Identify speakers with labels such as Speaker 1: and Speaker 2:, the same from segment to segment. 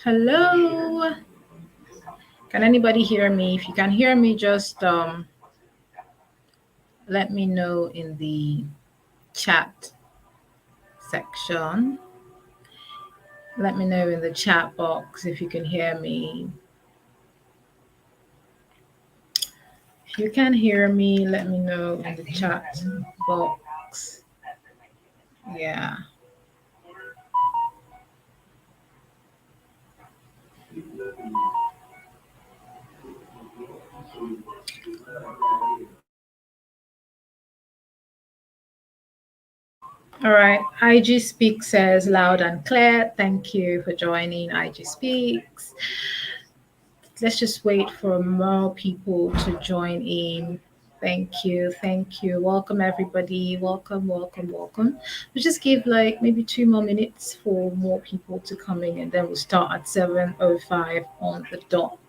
Speaker 1: Hello. Can anybody hear me? If you can hear me, just let me know in the chat section. Let me know in the chat box if you can hear me. If you can hear me, let me know in the chat box. Yeah. All right. IG Speak says loud and clear. Thank you for joining IG Speaks. Let's just wait for more people to join in. Thank you. Thank you. Welcome, everybody. Welcome, welcome, welcome. We'll just give like maybe 2 more minutes for more people to come in, and then we'll start at 7:05 on the dot.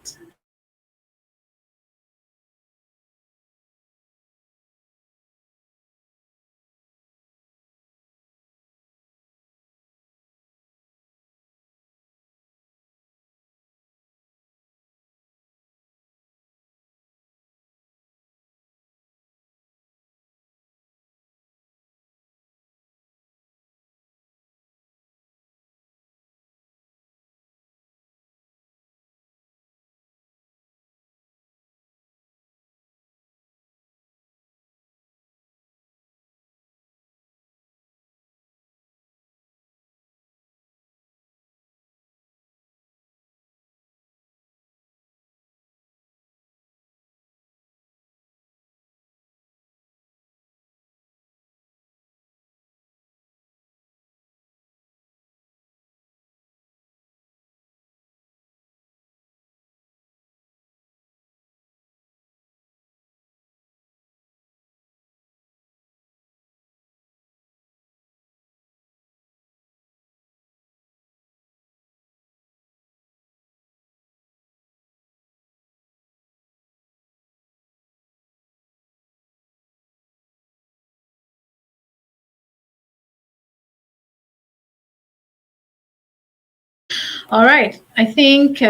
Speaker 1: All right. I think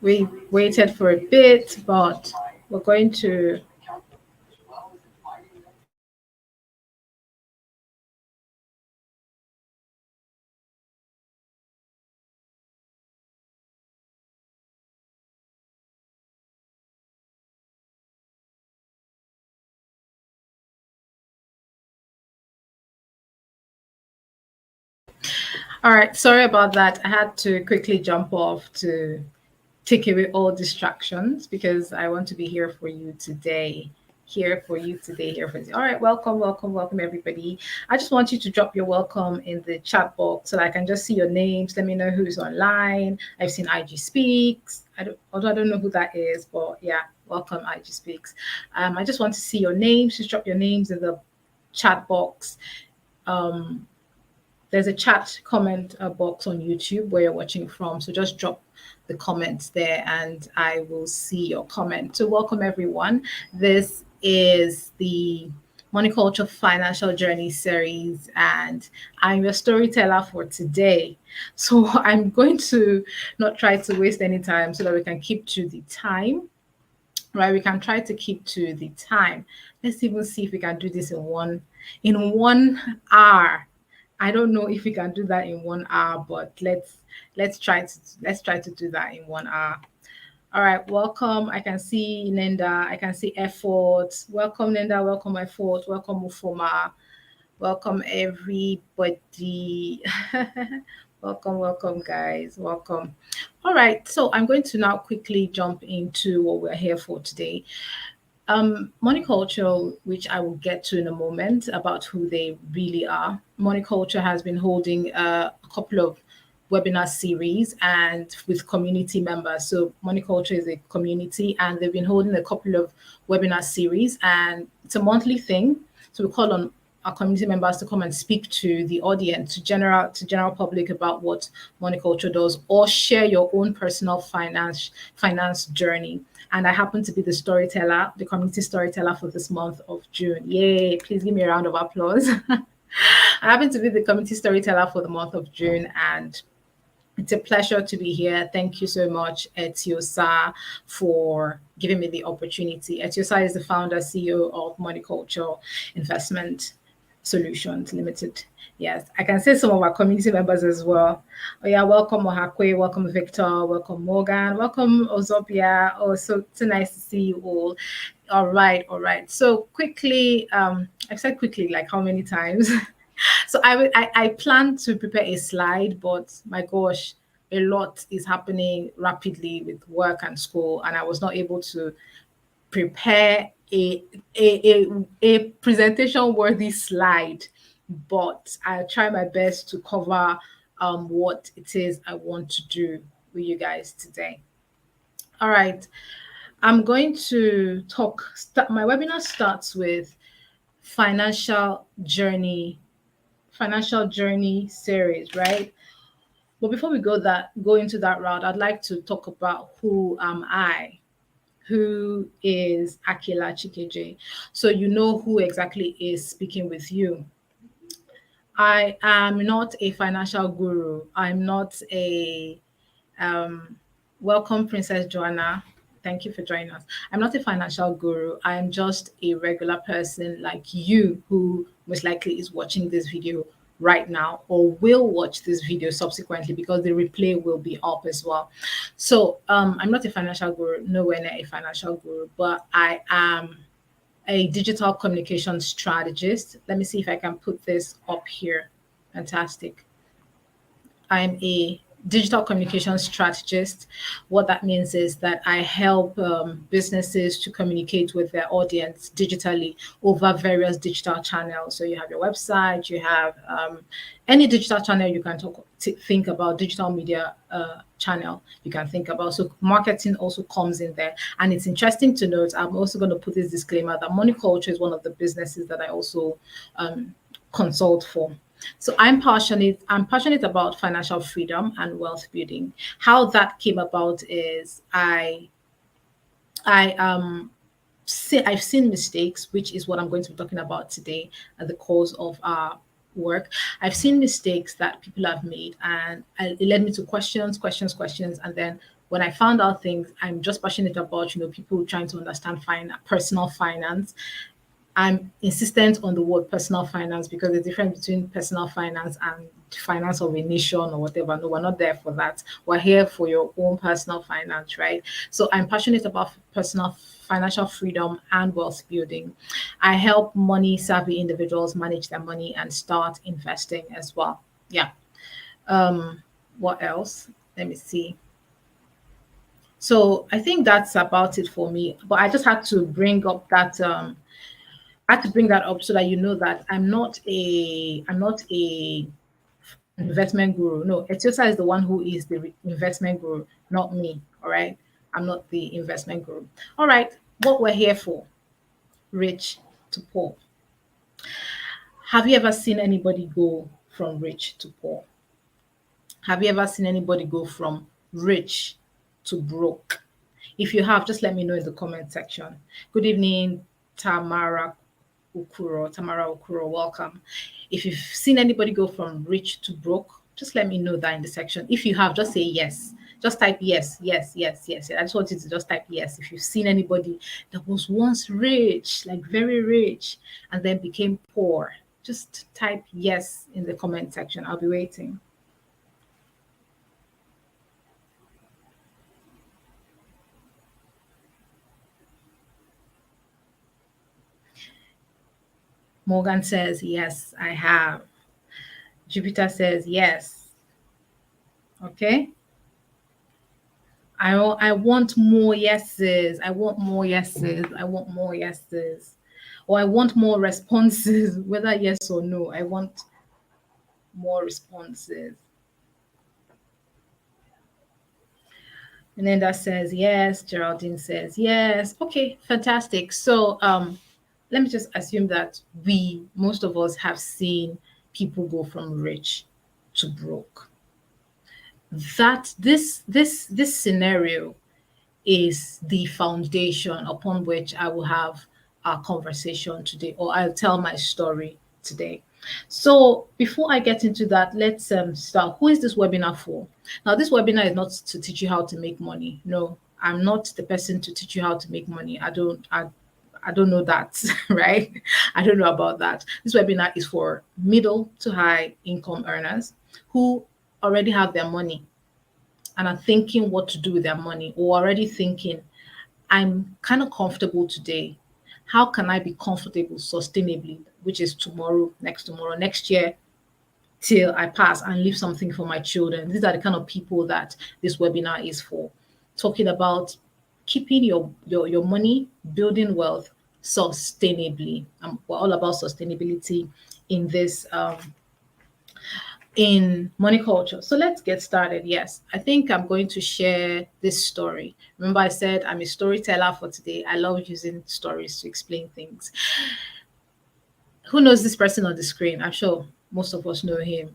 Speaker 1: we waited for a bit, but we're going to. All right. Sorry about that. I had to quickly jump off to take away all distractions because I want to be here for you today. Here for you today, here for you. All right, welcome, welcome, welcome, everybody. I just want you to drop your welcome in the chat box so that I can just see your names. Let me know who's online. I've seen IG Speaks. Although I don't know who that is, but yeah, welcome, IG Speaks. I just want to see your names. Just drop your names in the chat box. Um, there's a chat comment box on YouTube where you're watching from. So just drop the comments there and I will see your comment. So welcome everyone. This is the Monoculture Financial Journey series and I'm your storyteller for today. So I'm going to not try to waste any time so that we can keep to the time. Right, we can try to keep to the time. Let's even see if we can do this in 1 hour. I don't know if we can do that in 1 hour, but let's try to do that in 1 hour. All right, welcome. I can see Nenda. I can see Effort. Welcome, Nenda. Welcome, Effort. Welcome, Mufoma. Welcome, everybody. Welcome, welcome, guys. Welcome. All right, so I'm going to now quickly jump into what we're here for today. Monoculture, which I will get to in a moment about who they really are. Monoculture has been holding a couple of webinar series and with community members. So Monoculture is a community and they've been holding a couple of webinar series and it's a monthly thing. So we call on our community members to come and speak to the audience, to general public about what monoculture does, or share your own personal finance journey. And I happen to be the storyteller, the community storyteller for this month of June. Yay! Please give me a round of applause. I happen to be the community storyteller for the month of June, and It's a pleasure to be here. Thank you so much, Etiosa, for giving me the opportunity. Etiosa is the founder, CEO of Money Culture Investment Solutions Limited. Yes, I can say some of our community members as well. Oh yeah, welcome Ohakwe, welcome Victor, welcome Morgan, welcome Ozobia. Oh, so nice to see you all. All right, all right. So quickly, I've said quickly like how many times? So I plan to prepare a slide, but my gosh, a lot is happening rapidly with work and school, and I was not able to prepare a presentation worthy slide. But I'll try my best to cover what it is I want to do with you guys today. All right, I'm going to talk. My webinar starts with financial journey financial journey series, right? But before we go into that route, I'd like to talk about who am I? Who is Akelachi Kejeh? So you know who exactly is speaking with you. I am not a financial guru. I'm not a um, welcome, Princess Joanna. Thank you for joining us. I'm not a financial guru. I'm just a regular person like you who most likely is watching this video right now or will watch this video subsequently because the replay will be up as well. So I'm not a financial guru, nowhere near a financial guru, but I am a digital communication strategist. Let me see if I can put this up here. Fantastic. I'm a digital communication strategist. What that means is that I help businesses to communicate with their audience digitally over various digital channels. So you have your website, you have any digital channel you can think about, digital media channel you can think about. So marketing also comes in there. And it's interesting to note, I'm also going to put this disclaimer that Money Culture is one of the businesses that I also consult for. So I'm passionate about financial freedom and wealth building. How that came about is I've seen mistakes, which is what I'm going to be talking about today at the course of our work. I've seen mistakes that people have made, and it led me to questions, and then when I found out things, I'm just passionate about people trying to understand personal finance. I'm insistent on the word personal finance because the difference between personal finance and finance of a nation or whatever. No, we're not there for that. We're here for your own personal finance, right? So I'm passionate about personal financial freedom and wealth building. I help money savvy individuals manage their money and start investing as well. Yeah. What else? Let me see. So I think that's about it for me. But I just had to bring up that I had to bring that up so that you know that I'm not a investment guru. No, Etiosa is the one who is the investment guru, not me. All right. I'm not the investment guru. All right. What we're here for, rich to poor. Have you ever seen anybody go from rich to poor? Have you ever seen anybody go from rich to broke? If you have, just let me know in the comment section. Good evening, Tamara Okuro, welcome. If you've seen anybody go from rich to broke, just let me know that in the section. If you have, just say yes. Just type yes, yes, yes, yes. I just want you to just type yes. If you've seen anybody that was once rich, like very rich, and then became poor, just type yes in the comment section. I'll be waiting. Morgan says, yes, I have. Jupiter says, yes. Okay. I want more yeses. I want more yeses. I want more yeses. Or I want more responses, whether yes or no. I want more responses. Melinda says yes. Geraldine says yes. Okay, fantastic. So let me just assume that most of us have seen people go from rich to broke. That this scenario is the foundation upon which I will have our conversation today, or I'll tell my story today. So before I get into that, let's start. Who is this webinar for? Now, this webinar is not to teach you how to make money. No, I'm not the person to teach you how to make money. I don't know that, right? I don't know about that. This webinar is for middle to high income earners who already have their money and are thinking what to do with their money, or already thinking, I'm kind of comfortable today. How can I be comfortable sustainably, which is tomorrow, next year, till I pass and leave something for my children? These are the kind of people that this webinar is for. Talking about keeping your money, building wealth sustainably. We're all about sustainability in this in money culture. So let's get started. Yes, I think I'm going to share this story. Remember, I said I'm a storyteller for today. I love using stories to explain things. Who knows this person on the screen? I'm sure most of us know him.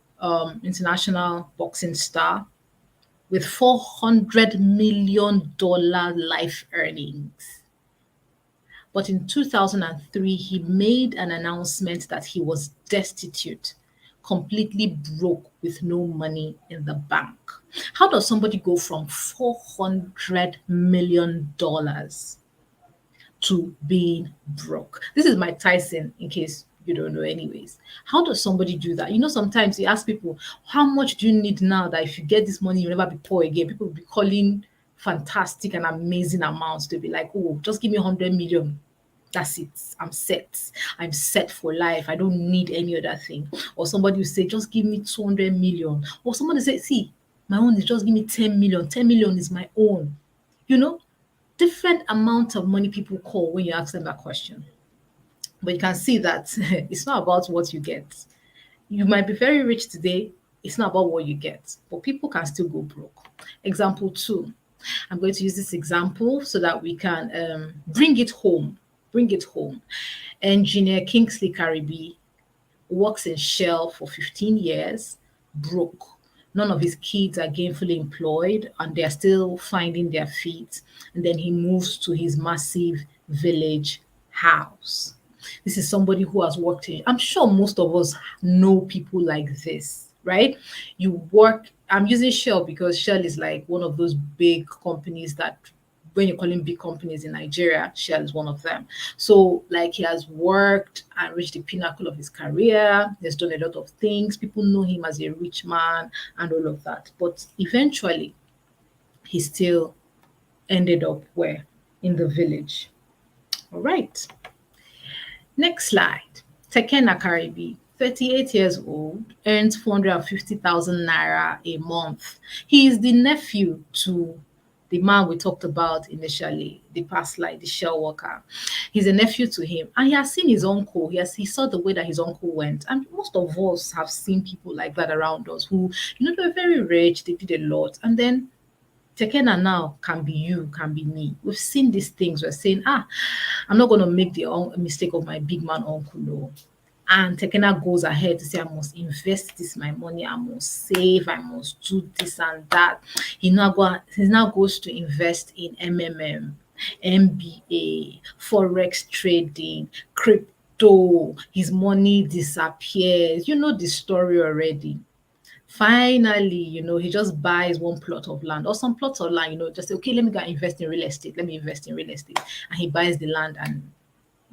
Speaker 1: International boxing star with $400 million life earnings. But in 2003, he made an announcement that he was destitute, completely broke with no money in the bank. How does somebody go from $400 million to being broke? This is Mike Tyson, in case you don't know, anyways. How does somebody do that? You know, sometimes you ask people, how much do you need now that if you get this money, you'll never be poor again? People will be calling fantastic and amazing amounts to be like, oh, just give me 100 million. That's it. I'm set. I'm set for life. I don't need any other thing. Or somebody will say, just give me 200 million. Or somebody say, see, my own is just give me 10 million. 10 million is my own. You know, different amount of money people call when you ask them that question. But you can see that it's not about what you get. You might be very rich today. It's not about what you get, but people can still go broke. Example two. I'm going to use this example so that we can bring it home. Bring it home. Engineer Kingsley Caribe works in Shell for 15 years, broke. None of his kids are gainfully employed and they're still finding their feet. And then he moves to his massive village house. This is somebody who has worked in, I'm sure most of us know people like this, right? You work, I'm using Shell because Shell is like one of those big companies that when you're calling big companies in Nigeria, Shell is one of them. So, like, he has worked and reached the pinnacle of his career. He's done a lot of things. People know him as a rich man and all of that. But eventually, he still ended up where? In the village. All right. Next slide. Tekena Karibi, 38 years old, earns 450,000 naira a month. He is the nephew to the man we talked about initially, the past life, the shell worker. He's a nephew to him, and he has seen his uncle. He saw the way that his uncle went, and most of us have seen people like that around us who, they're very rich, they did a lot, and then Tekena now can be you, can be me. We've seen these things. We're saying, I'm not going to make the mistake of my big man uncle. No. And Tekena goes ahead to say, I must invest this my money, I must save, I must do this and that. He now goes to invest in MMM, MBA, forex trading, crypto. His money disappears. You know the story already. Finally, he just buys one plot of land or some plots of land, just say, okay, let me go and invest in real estate. Let me invest in real estate. And he buys the land and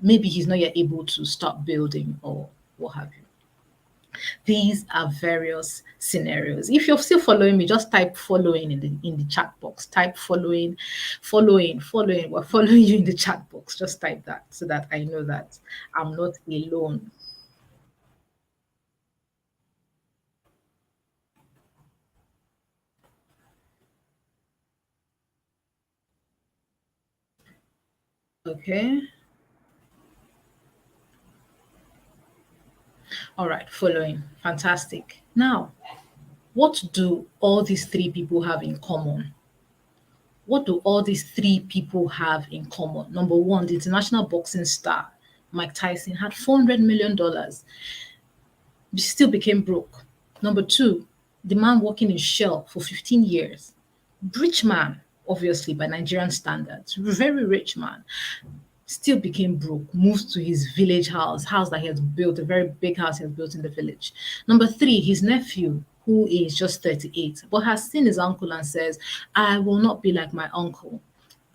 Speaker 1: maybe he's not yet able to start building or what have you. These are various scenarios. If you're still following me, just type following in the chat box. Type following. We're following you in the chat box. Just type that so that I know that I'm not alone. Okay. All right, following. Fantastic. Now, what do all these three people have in common? What do all these three people have in common? Number one, the international boxing star, Mike Tyson, had $400 million, still became broke. Number two, the man working in Shell for 15 years, rich man, obviously by Nigerian standards, very rich man, still became broke, moved to his village house that he has built, a very big house he has built in the village. Number three, his nephew, who is just 38, but has seen his uncle and says, I will not be like my uncle.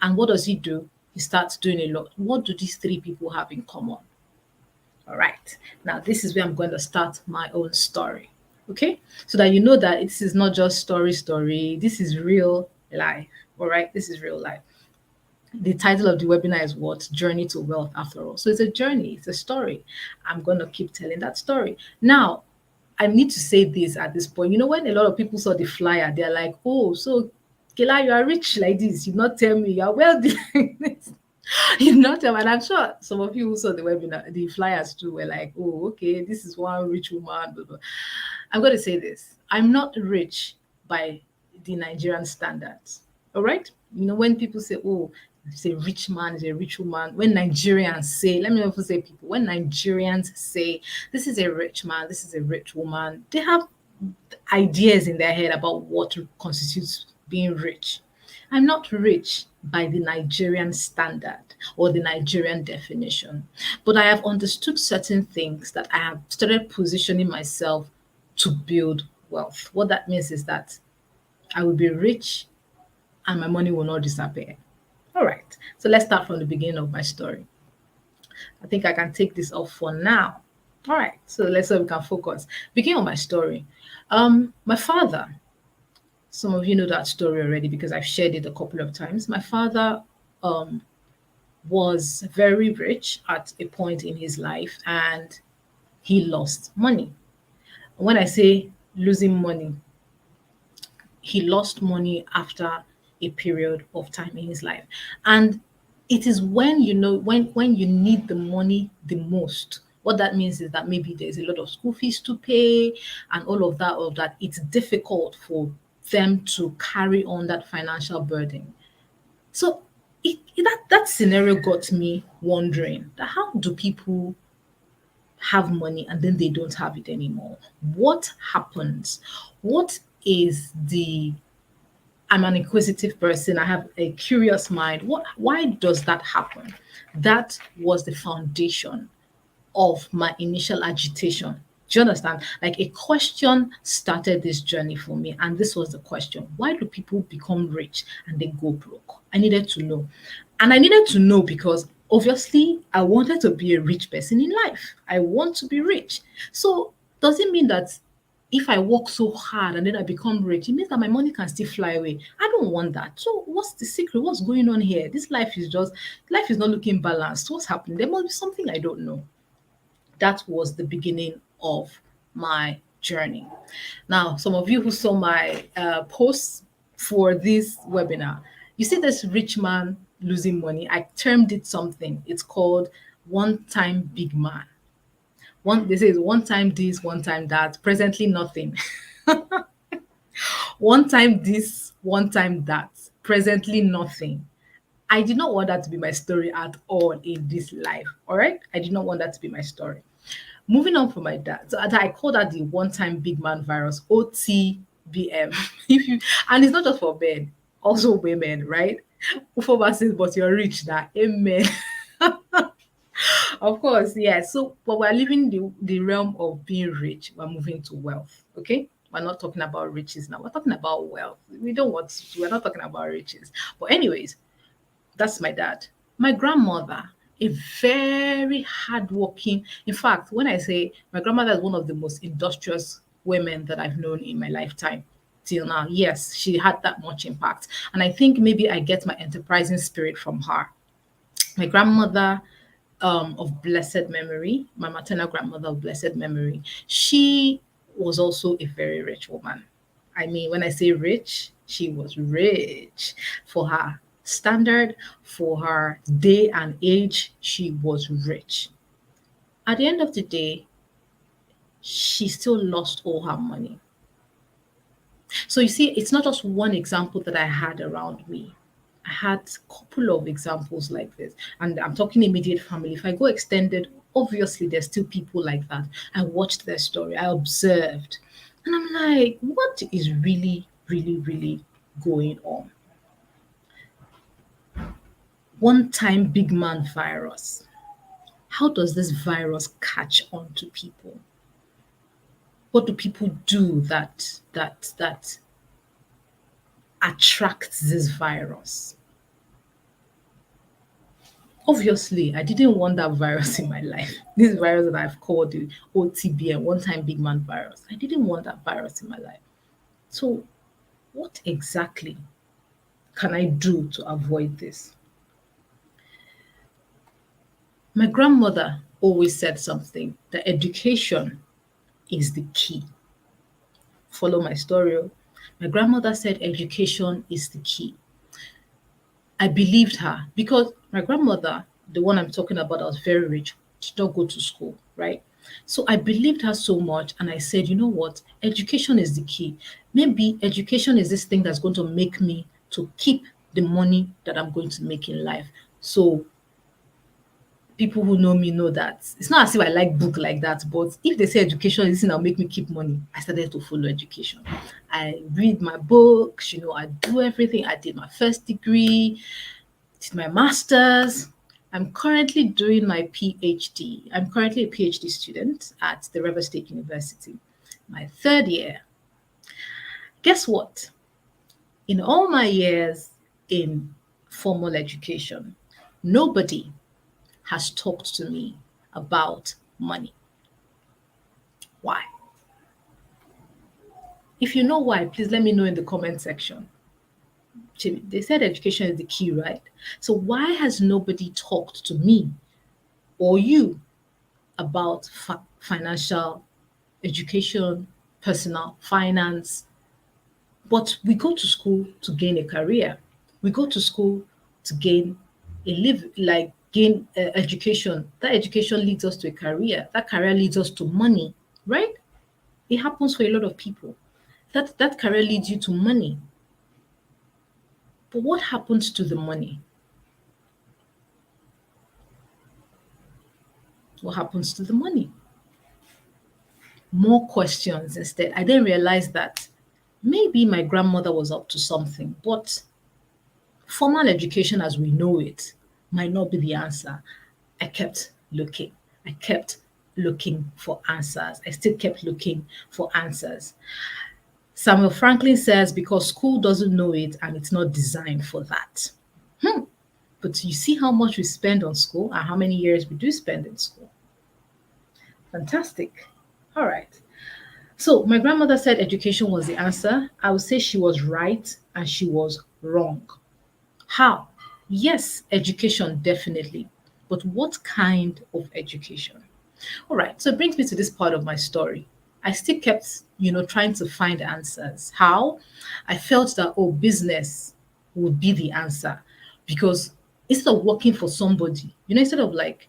Speaker 1: And what does he do? He starts doing a lot. What do these three people have in common? All right. Now, this is where I'm going to start my own story. Okay. So that you know that this is not just story. This is real life. All right. This is real life. The title of the webinar is what? Journey to Wealth, after all. So it's a journey, it's a story. I'm going to keep telling that story. Now, I need to say this at this point. You know, when a lot of people saw the flyer, they're like, oh, so Kela, you are rich like this. You not tell me you're wealthy like this. You not tell me. And I'm sure some of you who saw the webinar, the flyers too, were like, oh, okay, this is one rich woman. Blah, blah. I'm going to say this. I'm not rich by the Nigerian standards. All right? You know, when people say, oh, it's a rich man, is a rich woman. When Nigerians say, let me also say people, when Nigerians say, this is a rich man, this is a rich woman, they have ideas in their head about what constitutes being rich. I'm not rich by the Nigerian standard or the Nigerian definition, but I have understood certain things that I have started positioning myself to build wealth. What that means is that I will be rich and my money will not disappear. All right. So let's start from the beginning of my story. I think I can take this off for now. All right. So let's see we can focus. Beginning of my story. My father, some of you know that story already because I've shared it a couple of times. My father um, was very rich at a point in his life and he lost money. When I say losing money, he lost money after a period of time in his life. And it is when you know when you need the money the most. What that means is that maybe there's a lot of school fees to pay and all of that. It's difficult for them to carry on that financial burden. So that scenario got me wondering that how do people have money and then they don't have it anymore? What happens? What is the I'm an inquisitive person. I have a curious mind. Why does that happen? That was the foundation of my initial agitation. Do you understand? Like a question started this journey for me. And this was the question: why do people become rich and they go broke? I needed to know. And I needed to know because obviously I wanted to be a rich person in life. I want to be rich. So does it mean that if I work so hard and then I become rich, it means that my money can still fly away? I don't want that. So what's the secret? What's going on here? This life is not looking balanced. What's happening? There must be something I don't know. That was the beginning of my journey. Now, some of you who saw my posts for this webinar, you see this rich man losing money. I termed it something. It's called one time big man. One they say it's one time this, one time that, presently nothing. One time this, one time that, presently nothing. I did not want that to be my story at all in this life. All right. I did not want that to be my story. Moving on from my dad. So I call that the one-time big man virus, OTBM. If you and it's not just for men, also women, right? Ufoma says, but you're rich now. Amen. Of course, yeah. So but we're leaving the realm of being rich, we're moving to wealth. Okay. We're not talking about riches now. We're talking about wealth. We're not talking about riches. But anyways, that's my dad. My grandmother, a very hardworking. In fact, when I say my grandmother is one of the most industrious women that I've known in my lifetime till now. Yes, she had that much impact. And I think maybe I get my enterprising spirit from her. My grandmother of blessed memory, my maternal grandmother of blessed memory, she was also a very rich woman. I mean, when I say rich, she was rich for her standard, for her day and age. She was rich. At the end of the day, she still lost all her money. So you see, it's not just one example that I had around me. I had a couple of examples like this. And I'm talking immediate family. If I go extended, obviously there's still people like that. I watched their story, I observed. And I'm like, what is really, really, really going on? One time big man virus. How does this virus catch on to people? What do people do that attracts this virus? Obviously, I didn't want that virus in my life. This virus that I've called the OTBN, one time big man virus. I didn't want that virus in my life. So, what exactly can I do to avoid this? My grandmother always said something that education is the key. Follow my story. Oh. My grandmother said education is the key. I believed her because my grandmother, the one I'm talking about, that was very rich, did not go to school, right? So I believed her so much, and I said, you know what? Education is the key. Maybe education is this thing that's going to make me to keep the money that I'm going to make in life. So people who know me know that it's not as if I like book like that, but if they say education is this thing that'll make me keep money, I started to follow education. I read my books, I do everything. I did my first degree, did my master's. I'm currently doing my PhD. I'm currently a PhD student at the River State University, my third year. Guess what? In all my years in formal education, nobody has talked to me about money. Why? If you know why, please let me know in the comment section. They said education is the key, right? So why has nobody talked to me or you about financial education, personal finance? But we go to school to gain a career. We go to school to gain gain education. That education leads us to a career. That career leads us to money, right? It happens for a lot of people. That career leads you to money. But what happens to the money? What happens to the money? More questions instead. I didn't realize that maybe my grandmother was up to something, but formal education as we know it might not be the answer. I kept looking. I kept looking for answers. I still kept looking for answers. Samuel Franklin says, because school doesn't know it and it's not designed for that. But you see how much we spend on school and how many years we do spend in school. Fantastic. All right. So my grandmother said education was the answer. I would say she was right and she was wrong. How? Yes, education, definitely. But what kind of education? All right, so it brings me to this part of my story. I still kept, trying to find answers. How? I felt that, business would be the answer because instead of working for somebody, instead of like,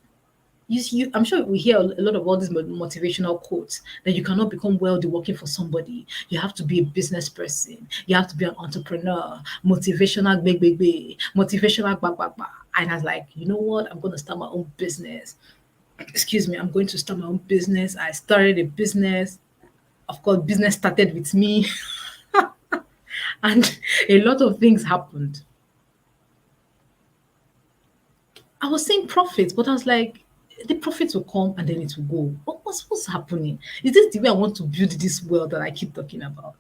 Speaker 1: I'm sure we hear a lot of all these motivational quotes that you cannot become wealthy working for somebody. You have to be a business person. You have to be an entrepreneur. Motivational, big, big, big. Motivational, bah, bah, bah. And I was like, you know what? I'm going to start my own business. Excuse me, I'm going to start my own business. I started a business. Of course, business started with me. And a lot of things happened. I was seeing profits, but I was like, the profits will come and then it will go. What's happening? Is this the way I want to build this world that I keep talking about?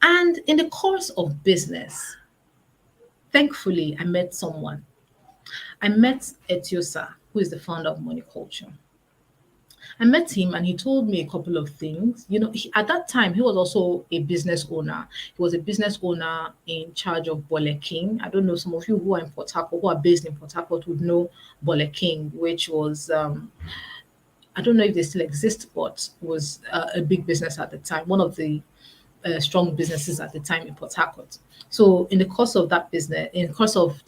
Speaker 1: And in the course of business, thankfully, I met someone. I met Etiosa, who is the founder of Money Culture. I met him and he told me a couple of things. At that time, he was also a business owner. He was a business owner in charge of Bole King. I don't know, some of you who are in Port Harcourt, who are based in Port Harcourt would know Bole King, which was, I don't know if they still exist, but was a big business at the time, one of the strong businesses at the time in Port Harcourt. So in the course of that business, in the course of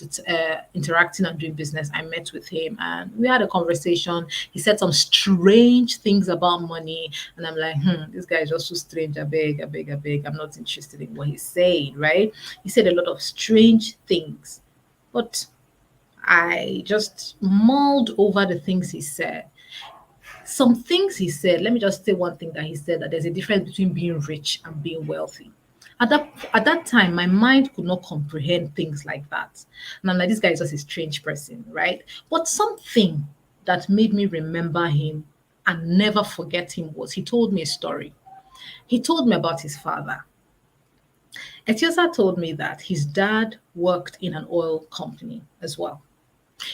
Speaker 1: interacting and doing business, I met with him and we had a conversation. He said some strange things about money, and I'm like, this guy is just so strange. I beg, I beg, I beg. I'm not interested in what he's saying, right? He said a lot of strange things, but I just mulled over the things he said. Some things he said, let me just say one thing that he said, that there's a difference between being rich and being wealthy. At that time, my mind could not comprehend things like that. And I'm like, this guy is just a strange person, right? But something that made me remember him and never forget him was he told me a story. He told me about his father. Etiosa told me that his dad worked in an oil company as well.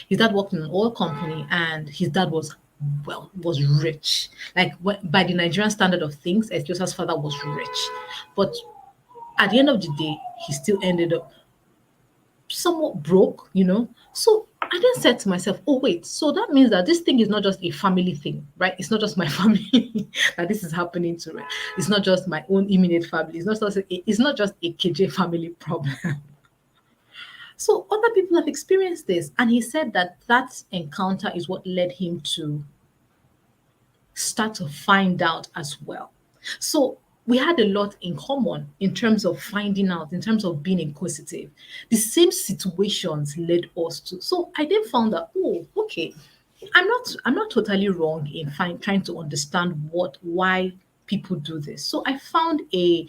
Speaker 1: His dad worked in an oil company, and his dad was rich. Like by the Nigerian standard of things, Etiosa's father was rich, but at the end of the day, he still ended up somewhat broke. So I then said to myself, oh, wait, so that means that this thing is not just a family thing, right? It's not just my family that this is happening to, right? It's not just my own immediate family. It's not just a KJ family problem. So other people have experienced this. And he said that that encounter is what led him to start to find out as well. So we had a lot in common in terms of finding out, in terms of being inquisitive. The same situations led us to. So I then found that, oh, okay, I'm not totally wrong in trying to understand why people do this. So I found a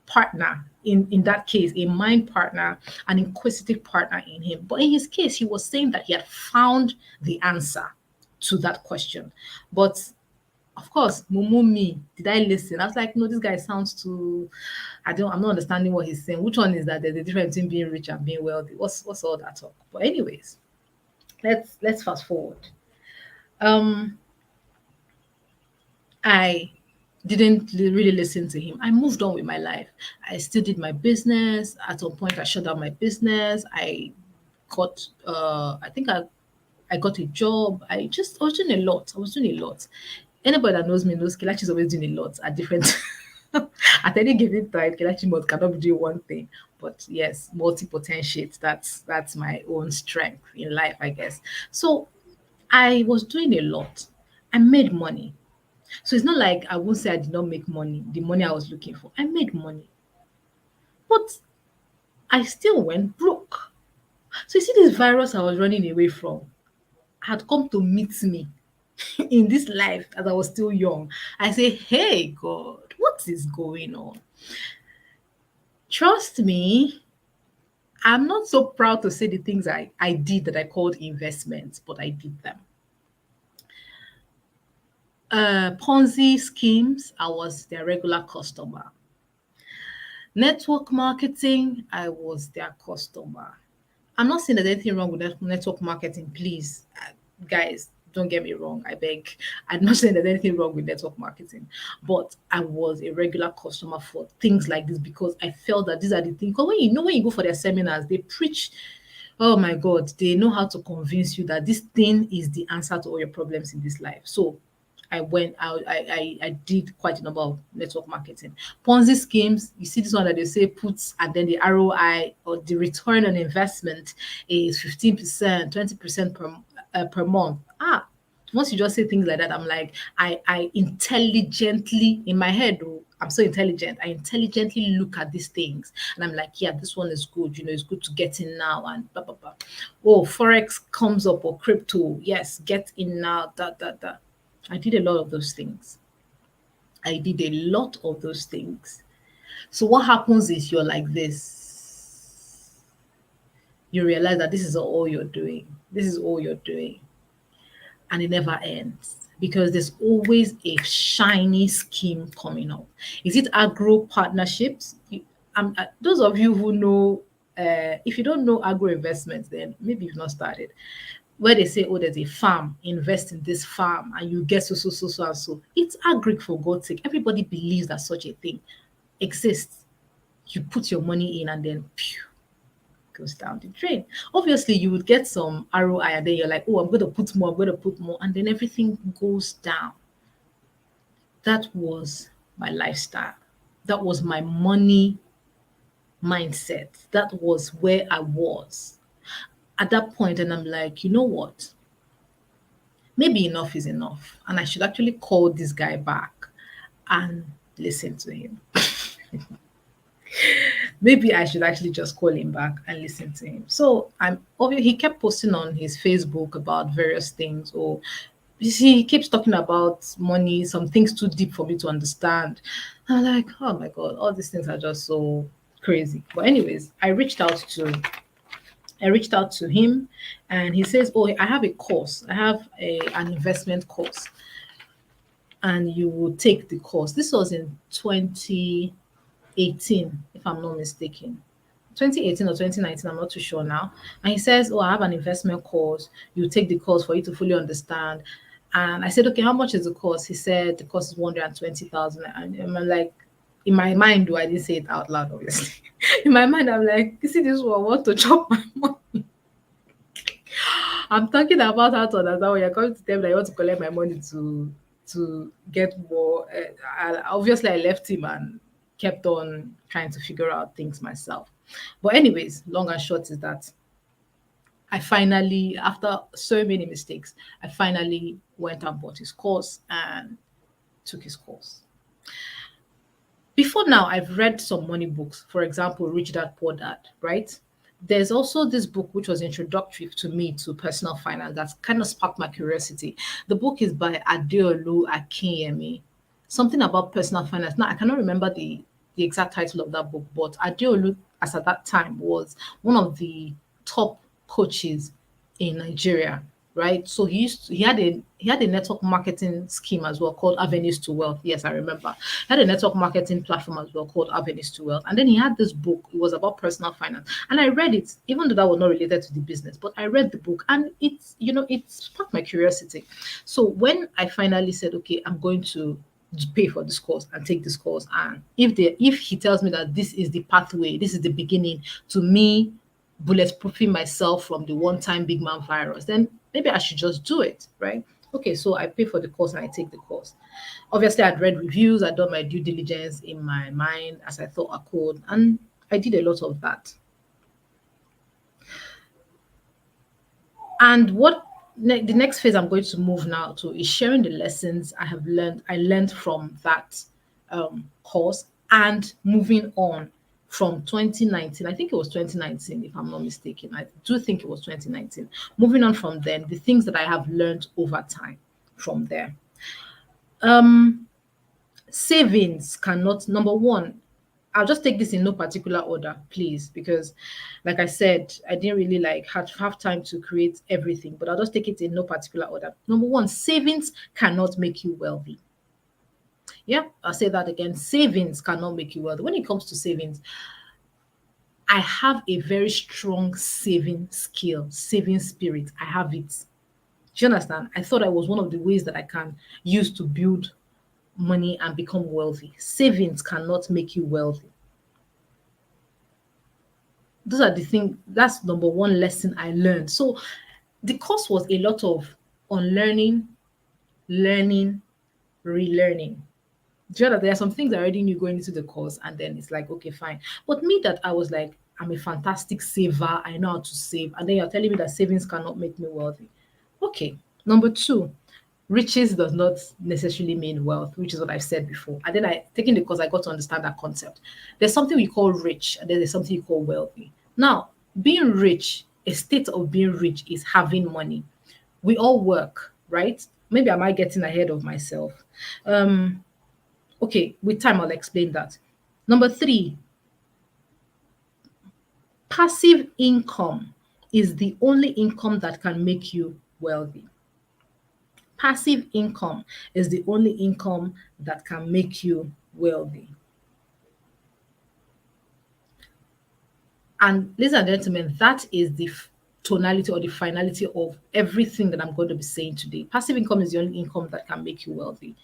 Speaker 1: partner in that case, a mind partner, an inquisitive partner in him. But in his case, he was saying that he had found the answer to that question. But of course, Mumu me, did I listen? I was like, no, this guy sounds too. I'm not understanding what he's saying. Which one is that? There's a difference between being rich and being wealthy. What's all that talk? But anyways, let's fast forward. Um, I didn't really listen to him. I moved on with my life. I still did my business. At some point, I shut down my business. I think I got a job. I was doing a lot. I was doing a lot. Anybody that knows me knows Kelachi is always doing a lot at different at any given time. Kelachi must cannot be doing one thing. But yes, multi-potentiate. That's my own strength in life, I guess. So I was doing a lot. I made money. So it's not like I won't say I did not make money, the money I was looking for. I made money, but I still went broke. So you see, this virus I was running away from had come to meet me in this life as I was still young. I say, hey, God, what is going on? Trust me, I'm not so proud to say the things I did that I called investments, but I did them. Ponzi schemes, I was their regular customer. Network marketing, I was their customer. I'm not saying there's anything wrong with network marketing, please. Guys, don't get me wrong, I beg. I'm not saying there's anything wrong with network marketing, but I was a regular customer for things like this because I felt that these are the things. Because when you go for their seminars, they preach, oh my God, they know how to convince you that this thing is the answer to all your problems in this life. So I went out, I did quite a number of network marketing. Ponzi schemes, you see this one that they say puts and then the ROI or the return on investment is 15%, 20% per month. Once you just say things like that, I'm like, I intelligently in my head, oh, I'm so intelligent. I intelligently look at these things and I'm like, yeah, this one is good. It's good to get in now and blah blah blah. Oh, forex comes up or crypto, yes, get in now. Da. I did a lot of those things. I did a lot of those things. So what happens is you're like this. You realize that this is all you're doing. This is all you're doing. And it never ends because there's always a shiny scheme coming up. Is it agro partnerships? Those of you who know, if you don't know agro investments, then maybe you've not started. Where they say, oh, there's a farm, invest in this farm, and you get so and so. It's agric for God's sake. Everybody believes that such a thing exists. You put your money in and then phew, goes down the drain. Obviously, you would get some ROI and then you're like, oh, I'm going to put more, and then everything goes down. That was my lifestyle. That was my money mindset. That was where I was at that point. And I'm like, you know what? Maybe enough is enough. And I should actually call this guy back and listen to him. Maybe I should actually just call him back and listen to him. So he kept posting on his Facebook about various things, or you see, he keeps talking about money, some things too deep for me to understand. I'm like, oh my God, all these things are just so crazy. But anyways, I reached out to him, and he says, "Oh, I have a course. I have an investment course, and you will take the course." This was in 2018, if I'm not mistaken. 2018 or 2019, I'm not too sure now. And he says, "Oh, I have an investment course. You take the course for you to fully understand." And I said, "Okay, how much is the course?" He said, "The course is 120,000." And I'm like, in my mind, though I didn't say it out loud, obviously. In my mind, I'm like, "You see, this one want to chop my money." I'm talking about how to understand when you're coming to tell me that you want to collect my money to get more. Obviously, I left him and kept on trying to figure out things myself. But anyways, long and short is that I finally, after so many mistakes, I finally went and bought his course and took his course. Before now, I've read some money books, for example, Rich Dad Poor Dad, right? There's also this book which was introductory to me to personal finance that kind of sparked my curiosity. The book is by Adeolu Akinyemi, something about personal finance. Now, I cannot remember the exact title of that book, but Adeolu, as at that time, was one of the top coaches in Nigeria, right? So he had a network marketing scheme as well called Avenues to Wealth. Yes, I remember. He had a network marketing platform as well called Avenues to Wealth. And then he had this book. It was about personal finance. And I read it, even though that was not related to the business, but I read the book and it sparked my curiosity. So when I finally said, okay, I'm going to pay for this course and take this course, and if he tells me that this is the pathway, this is the beginning to me bulletproofing myself from the one-time big man virus, then maybe I should just do it, right? Okay, so I pay for the course and I take the course. Obviously, I'd read reviews, I'd done my due diligence in my mind as I thought I could, and I did a lot of that. And the next phase I'm going to move now to is sharing the lessons I learned from that course and moving on from 2019. I think it was 2019, if I'm not mistaken. I do think it was 2019. Moving on from then, the things that I have learned over time from there. Um, Savings cannot, number one, I'll just take this in no particular order, please, because like I said, I didn't really have time to create everything, but I'll just take it in no particular order. Number one, savings cannot make you wealthy. Yeah, I'll say that again. Savings cannot make you wealthy. When it comes to savings, I have a very strong saving skill, saving spirit. I have it. Do you understand? I thought I was one of the ways that I can use to build money and become wealthy. Savings cannot make you wealthy. Those are the things. That's number one lesson I learned. So the course was a lot of unlearning, learning, relearning. Do you know that there are some things I already knew going into the course, and then it's like, okay, fine. But me, that I was like, I'm a fantastic saver, I know how to save, and then you're telling me that savings cannot make me wealthy. Okay. Number two, riches does not necessarily mean wealth, which is what I've said before. And then I taking the course, I got to understand that concept. There's something we call rich, and then there's something you call wealthy. Now, being rich, a state of being rich is having money. We all work, right? Maybe am I getting ahead of myself? Um, okay, with time I'll explain that. Number three, passive income is the only income that can make you wealthy. Passive income is the only income that can make you wealthy. And ladies and gentlemen, that is the tonality or the finality of everything that I'm going to be saying today. Passive income is the only income that can make you wealthy.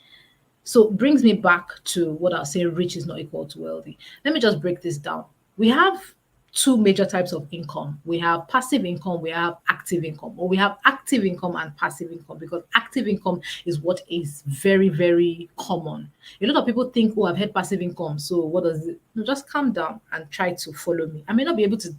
Speaker 1: So it brings me back to what I'll say rich is not equal to wealthy. Let me just break this down. We have two major types of income. We have passive income, we have active income, or we have active income and passive income, because active income is what is very, very common. A lot of people think, oh, I've had passive income. So what does it? No, just calm down and try to follow me. I may not be able to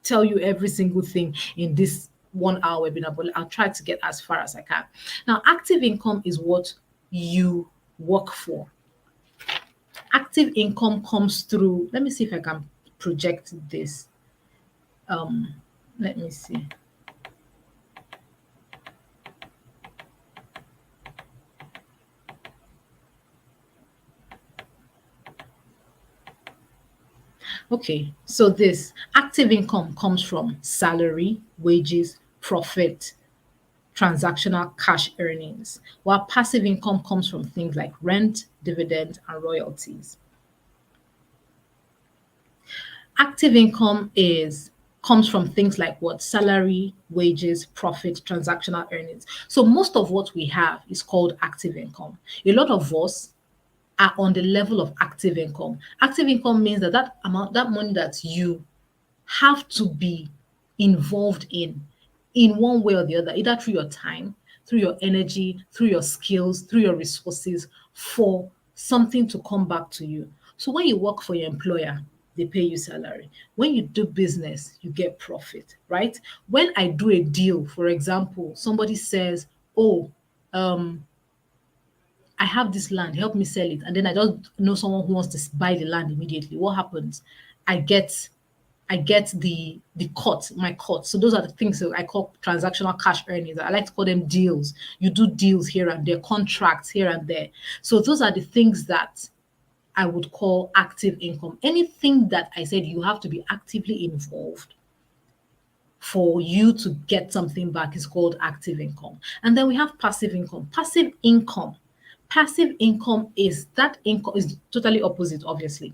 Speaker 1: tell you every single thing in this 1 hour webinar, but I'll try to get as far as I can. Now, active income is what you work for. Active income comes through. Let me see if I can project this. Um, Let me see. Okay, so this active income comes from salary, wages, profit, transactional cash earnings, while passive income comes from things like rent, dividend, and royalties. Active income is comes from things like what salary, wages, profit, transactional earnings. So most of what we have is called active income. A lot of us are on the level of active income. Active income means that that amount, that money that you have to be involved in one way or the other, either through your time, through your energy, through your skills, through your resources for something to come back to you. So when you work for your employer, they pay you salary. When you do business, you get profit, right? When I do a deal, for example, somebody says, "Oh, um, I have this land, help me sell it." And then I just know someone who wants to buy the land immediately. What happens? I get I get the cut, my cut. So those are the things that I call transactional cash earnings. I like to call them deals. You do deals here and there, contracts here and there. So those are the things that I would call active income. Anything that I said you have to be actively involved for you to get something back is called active income. And then we have passive income. Passive income is that income is totally opposite, obviously.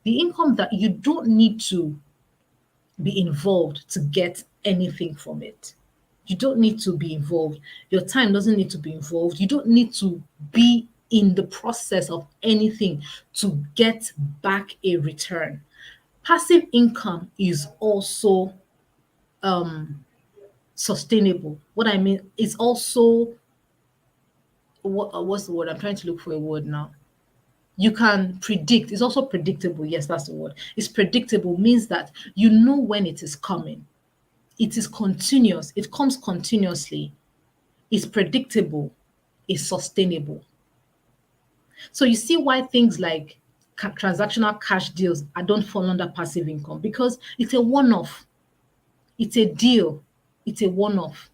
Speaker 1: The income that you don't need to be involved to get anything from it. You don't need to be involved. Your time doesn't need to be involved. You don't need to be in the process of anything to get back a return. Passive income is also sustainable. What I mean is also what's the word? I'm trying to look for a word now. You can predict. It's also predictable. Yes, that's the word. It's predictable means that you know when it is coming. It is continuous. It comes continuously. It's predictable. It's sustainable. So you see why things like transactional cash deals don't fall under passive income because it's a one-off. It's a deal. It's a one-off.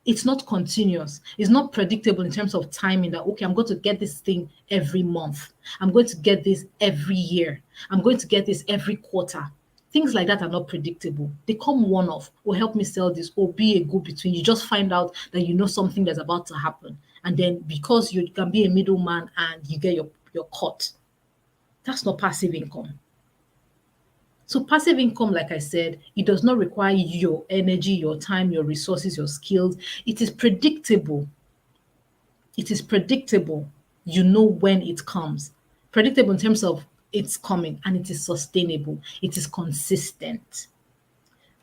Speaker 1: It's not continuous. It's not predictable in terms of timing that, okay, I'm going to get this thing every month. I'm going to get this every year. I'm going to get this every quarter. Things like that are not predictable. They come one off. Or help me sell this, or be a go between. You just find out that you know something that's about to happen. And then because you can be a middleman and you get your cut, that's not passive income. So passive income, like I said, it does not require your energy, your time, your resources, your skills. It is predictable. It is predictable. You know when it comes. Predictable in terms of it's coming and it is sustainable. It is consistent.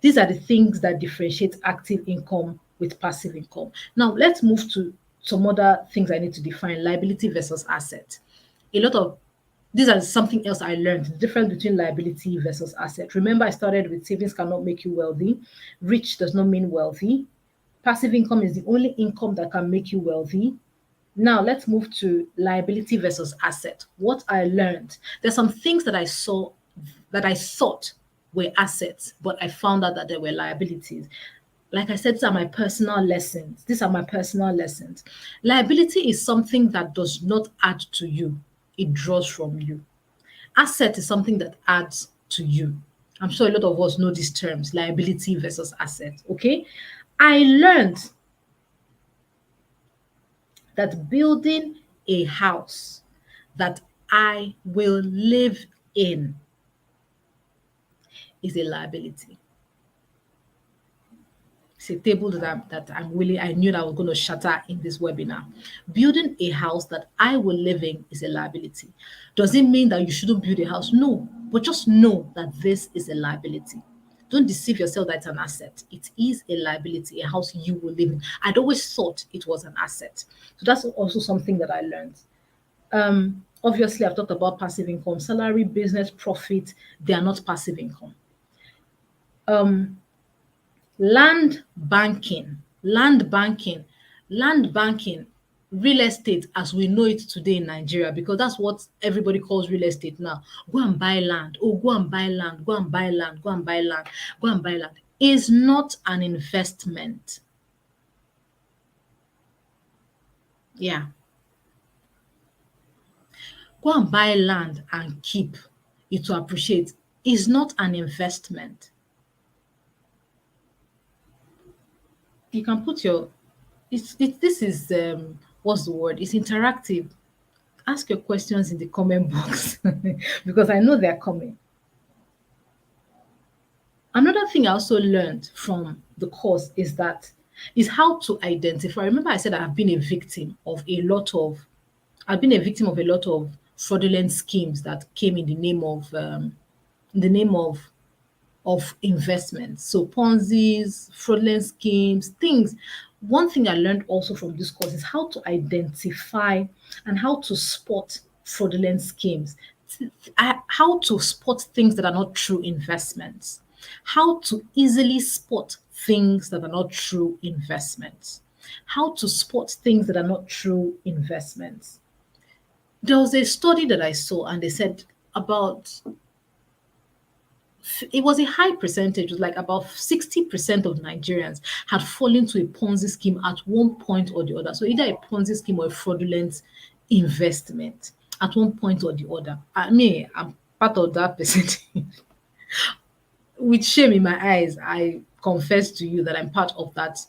Speaker 1: These are the things that differentiate active income with passive income. Now, let's move to some other things I need to define liability versus asset. A lot of these are something else I learned the difference between liability versus asset. Remember, I started with savings cannot make you wealthy, rich does not mean wealthy. Passive income is the only income that can make you wealthy. Now let's move to liability versus asset. What I learned, there's some things that I saw that I thought were assets, but I found out that they were liabilities. Like I said, these are my personal lessons. These are my personal lessons. Liability is something that does not add to you, it draws from you. Asset is something that adds to you. I'm sure a lot of us know these terms, liability versus asset. Okay. I learned that building a house that I will live in is a liability. It's a table that I'm really I knew that I was going to shatter in this webinar. Building a house that I will live in is a liability. Does it mean that you shouldn't build a house? No, but just know that this is a liability. Don't deceive yourself that it's an asset. It is a liability, a house you will live in. I'd always thought it was an asset. So that's also something that I learned. Obviously, I've talked about passive income, salary, business, profit. They are not passive income. Um, land banking, land banking, real estate as we know it today in Nigeria, because that's what everybody calls real estate now. Go and buy land. Oh, go and buy land. Go and buy land. Go and buy land. Go and buy land. Is not an investment. Yeah. Go and buy land and keep it to appreciate. is not an investment. You can put your this is what's the word? It's interactive. Ask your questions in the comment box because I know they're coming. Another thing I also learned from the course is how to identify. Remember, I said I've been a victim of a lot of I've been a victim of a lot of fraudulent schemes that came in the name of investments. So Ponzi's, fraudulent schemes, things. One thing I learned also from this course is how to identify and how to spot fraudulent schemes, how to spot things that are not true investments, how to easily spot things that are not true investments, how to spot things that are not true investments. There was a study that I saw, and they said about it was a high percentage, it was like about 60% of Nigerians had fallen to a Ponzi scheme at one point or the other. So either a Ponzi scheme or a fraudulent investment at one point or the other. I mean, I'm part of that percentage. With shame in my eyes, I confess to you that I'm part of that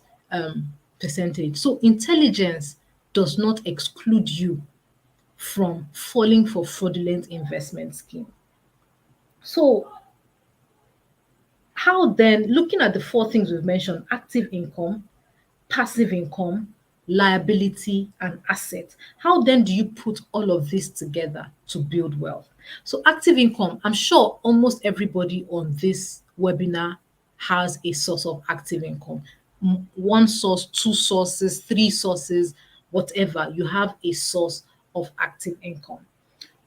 Speaker 1: percentage. So intelligence does not exclude you from falling for fraudulent investment scheme. So how then, looking at the four things we've mentioned, active income, passive income, liability, and asset, how then do you put all of this together to build wealth? So, active income, I'm sure almost everybody on this webinar has a source of active income. One source, two sources, three sources, whatever, you have a source of active income.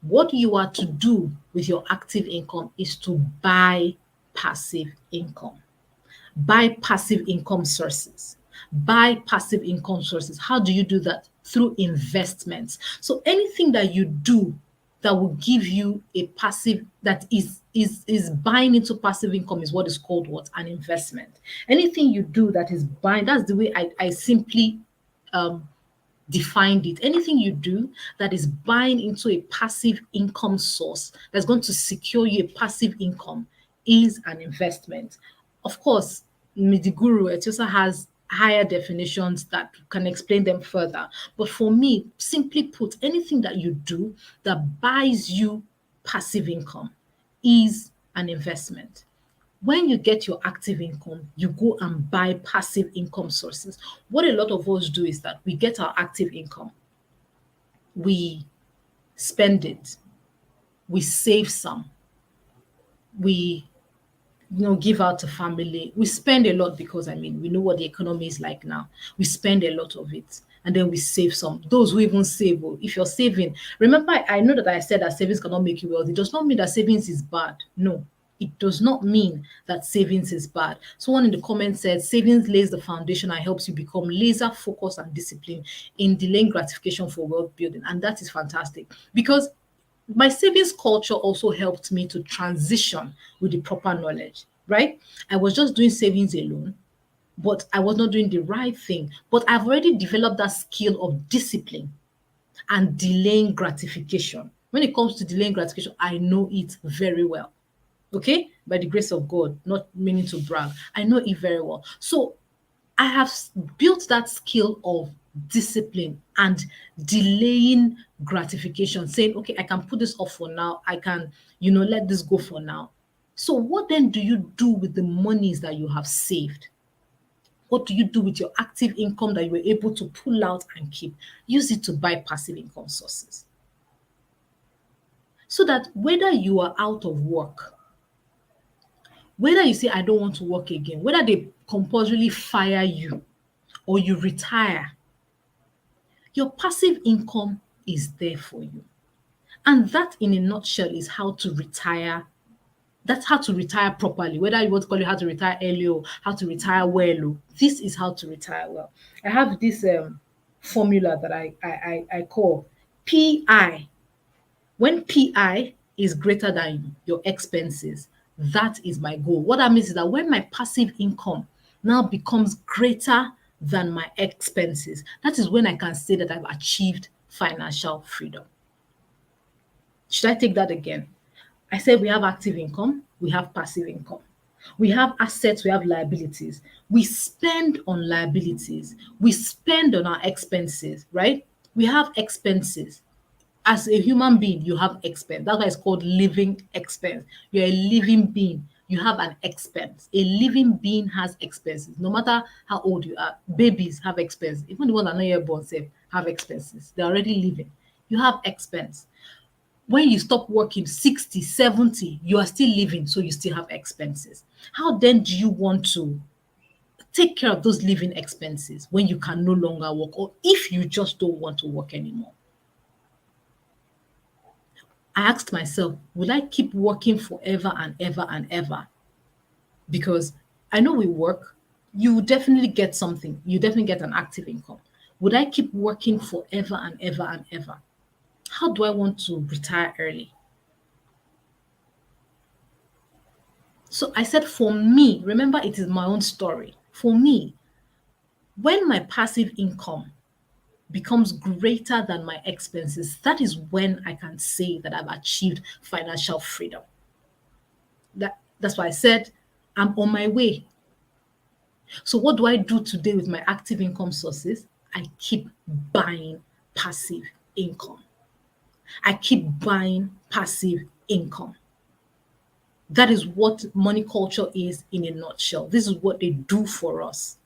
Speaker 1: What you are to do with your active income is to buy passive income. Buy passive income sources. Buy passive income sources. How do you do that? Through investments. So anything that you do that will give you a passive that is buying into passive income is what is called what? An investment. Anything you do that is buying, that's the way I simply um defined it. Anything you do that is buying into a passive income source that's going to secure you a passive income is an investment. Of course, Midiguru Etiosa has higher definitions that can explain them further. But for me, simply put, anything that you do that buys you passive income is an investment. When you get your active income, you go and buy passive income sources. What a lot of us do is that we get our active income, we spend it, we save some, we give out to family. We spend a lot because I mean we know what the economy is like now. We spend a lot of it and then we save some. Those who even save, oh, if you're saving, remember I know that I said that savings cannot make you wealthy. It does not mean that savings is bad. No, it does not mean that savings is bad. Someone in the comments said savings lays the foundation and helps you become laser focused and disciplined in delaying gratification for wealth building. And that is fantastic because my savings culture also helped me to transition with the proper knowledge, right? I was just doing savings alone, but I was not doing the right thing. But I've already developed that skill of discipline and delaying gratification. When it comes to delaying gratification, I know it very well. Okay, by the grace of God, not meaning to brag, I know it very well. So I have built that skill of discipline and delaying gratification, saying, okay, I can put this off for now. I can, let this go for now. So, what then do you do with the monies that you have saved? What do you do with your active income that you were able to pull out and keep? Use it to buy passive income sources. So that whether you are out of work, whether you say, I don't want to work again, whether they compulsorily fire you or you retire, your passive income is there for you. And that, in a nutshell, is how to retire. That's how to retire properly. Whether you want to call it how to retire early or how to retire well, this is how to retire well. I have this formula that I call PI. When PI is greater than your expenses, that is my goal. What that means is that when my passive income now becomes greater than my expenses, that is when I can say that I've achieved financial freedom. Should I take that again? I said we have active income, we have passive income. We have assets, we have liabilities. We spend on liabilities, we spend on our expenses, right? We have expenses. As a human being, you have expense. That's why it's called living expense. You're a living being. You have an expense. A living being has expenses. No matter how old you are, babies have expenses. Even the ones that are not yet born have expenses. They're already living. You have expense. When you stop working 60, 70, you are still living, so you still have expenses. How then do you want to take care of those living expenses when you can no longer work, or if you just don't want to work anymore? I asked myself, will I keep working forever and ever and ever? Because I know we work, you definitely get something, you definitely get an active income. Would I keep working forever and ever and ever? How do I want to retire early? So I said, for me, remember, it is my own story. For me, when my passive income becomes greater than my expenses, that is when I can say that I've achieved financial freedom. That's why I said I'm on my way. So what do I do today with my active income sources? I keep buying passive income. I keep buying passive income. That is what money culture is in a nutshell. This is what they do for us.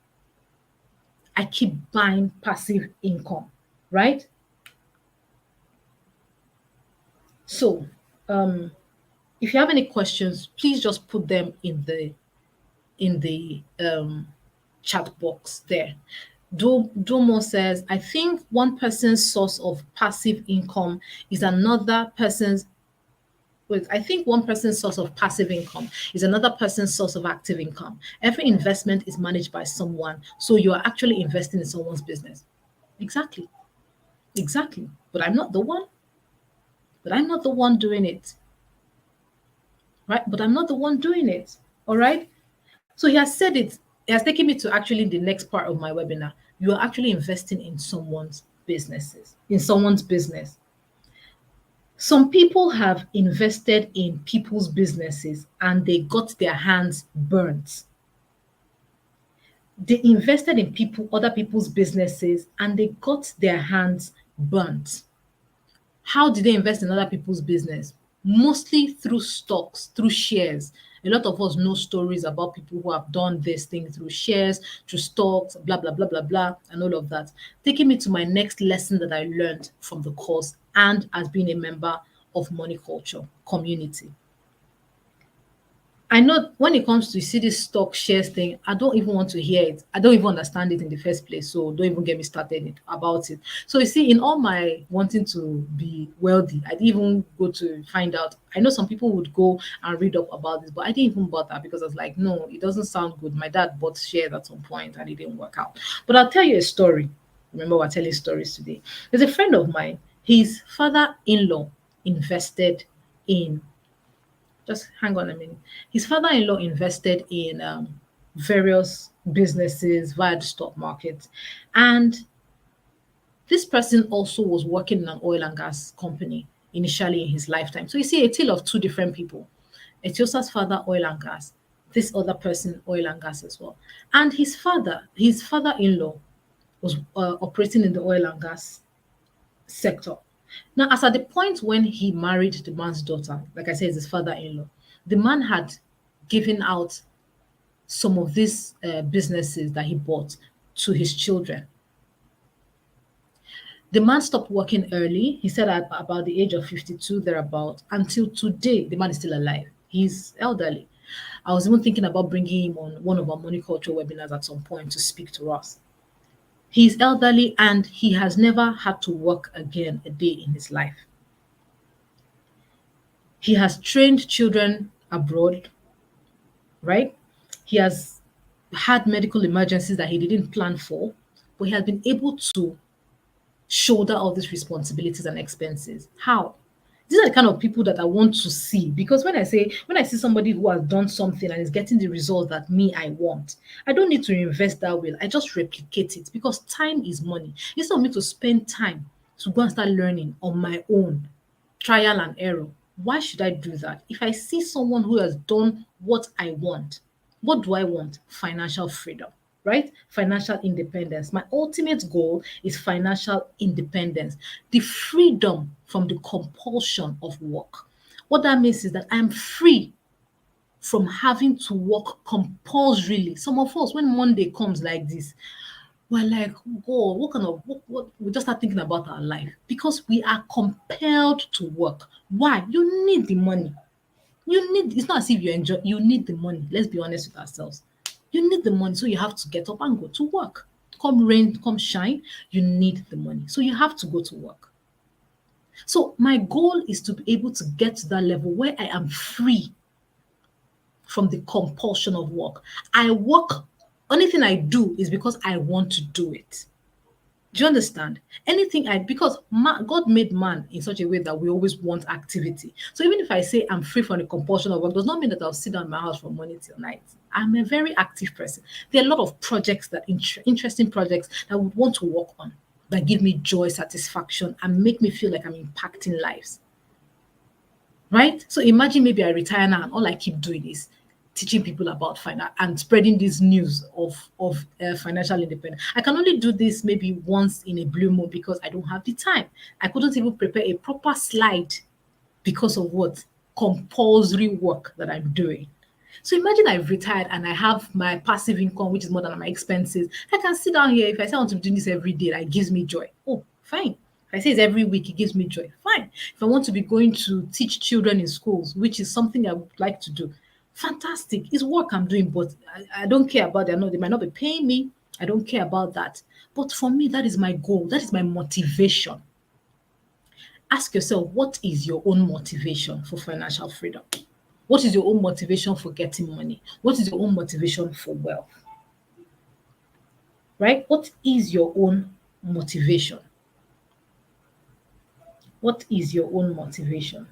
Speaker 1: I keep buying passive income, right? So, if you have any questions, please just put them in the chat box there. Domo says, I think one person's source of passive income is another person's. Wait, I think one person's source of passive income is another person's source of active income. Every investment is managed by someone, so you are actually investing in someone's business. Exactly, exactly. But I'm not the one. But I'm not the one doing it, right? But I'm not the one doing it. All right. So he has said it. He has taken me to actually the next part of my webinar. You are actually investing in someone's businesses, in someone's business. Some people have invested in people's businesses and they got their hands burnt. They invested in other people's businesses and they got their hands burnt. How did they invest in other people's business? Mostly through stocks, through shares. A lot of us know stories about people who have done this thing through shares, through stocks, blah, blah, blah, blah, blah, and all of that. Taking me to my next lesson that I learned from the course and as being a member of Money Culture community. I know when it comes to, you see, this stock shares thing, I don't even want to hear it. I don't even understand it in the first place. So don't even get me started about it. So you see, in all my wanting to be wealthy, I didn't even go to find out. I know some people would go and read up about this, but I didn't even bother because I was like, no, it doesn't sound good. My dad bought shares at some point and it didn't work out. But I'll tell you a story. Remember, we're telling stories today. There's a friend of mine, his father-in-law invested in, just hang on a minute. His father-in-law invested in various businesses via the stock market, and this person also was working in an oil and gas company initially in his lifetime. So you see a tale of two different people. Etiosa's father, oil and gas. This other person, oil and gas as well. And his father-in-law was operating in the oil and gas sector. Now, as at the point when he married the man's daughter, like I said, is his father-in-law, the man had given out some of these businesses that he bought to his children. The man stopped working early. He said at about the age of 52, thereabout. Until today, the man is still alive. He's elderly. I was even thinking about bringing him on one of our money culture webinars at some point to speak to us. He's elderly and he has never had to work again a day in his life. He has trained children abroad, right? He has had medical emergencies that he didn't plan for, but he has been able to shoulder all these responsibilities and expenses. How? These are the kind of people that I want to see, because when I see somebody who has done something and is getting the result that me I want, I don't need to invest that will. I just replicate it because time is money. Instead of me to spend time to go and start learning on my own, trial and error, Why should I do that? If I see someone who has done what I want, what do I want? Financial freedom, right? Financial independence. My ultimate goal is financial independence, the freedom from the compulsion of work. What that means is that I'm free from having to work compulsorily. Some of us, when Monday comes like this, we're like, God, what kind of what we just start thinking about our life because we are compelled to work. Why? You need the money. You need it's not as if you enjoy, you need the money. Let's be honest with ourselves. You need the money, so you have to get up and go to work. Come rain, come shine, you need the money. So you have to go to work. So my goal is to be able to get to that level where I am free from the compulsion of work. I work, only thing I do is because I want to do it. Do you understand? Anything I because God made man in such a way that we always want activity. So even if I say I'm free from the compulsion of work, does not mean that I'll sit down in my house from morning till night. I'm a very active person. There are a lot of projects that interesting projects that I would want to work on that give me joy, satisfaction, and make me feel like I'm impacting lives. Right? So imagine maybe I retire now and all I keep doing is teaching people about finance and spreading this news of financial independence. I can only do this maybe once in a blue moon because I don't have the time. I couldn't even prepare a proper slide because of what? Compulsory work that I'm doing. So imagine I've retired and I have my passive income, which is more than my expenses. I can sit down here. If I say I want to be doing this every day, that gives me joy. Oh, fine. If I say it's every week, it gives me joy. Fine. If I want to be going to teach children in schools, which is something I would like to do, fantastic. It's work I'm doing, but I don't care about that. No, they might not be paying me. I don't care about that. But for me, that is my goal. That is my motivation. Ask yourself, what is your own motivation for financial freedom? What is your own motivation for getting money? What is your own motivation for wealth? Right? What is your own motivation? What is your own motivation?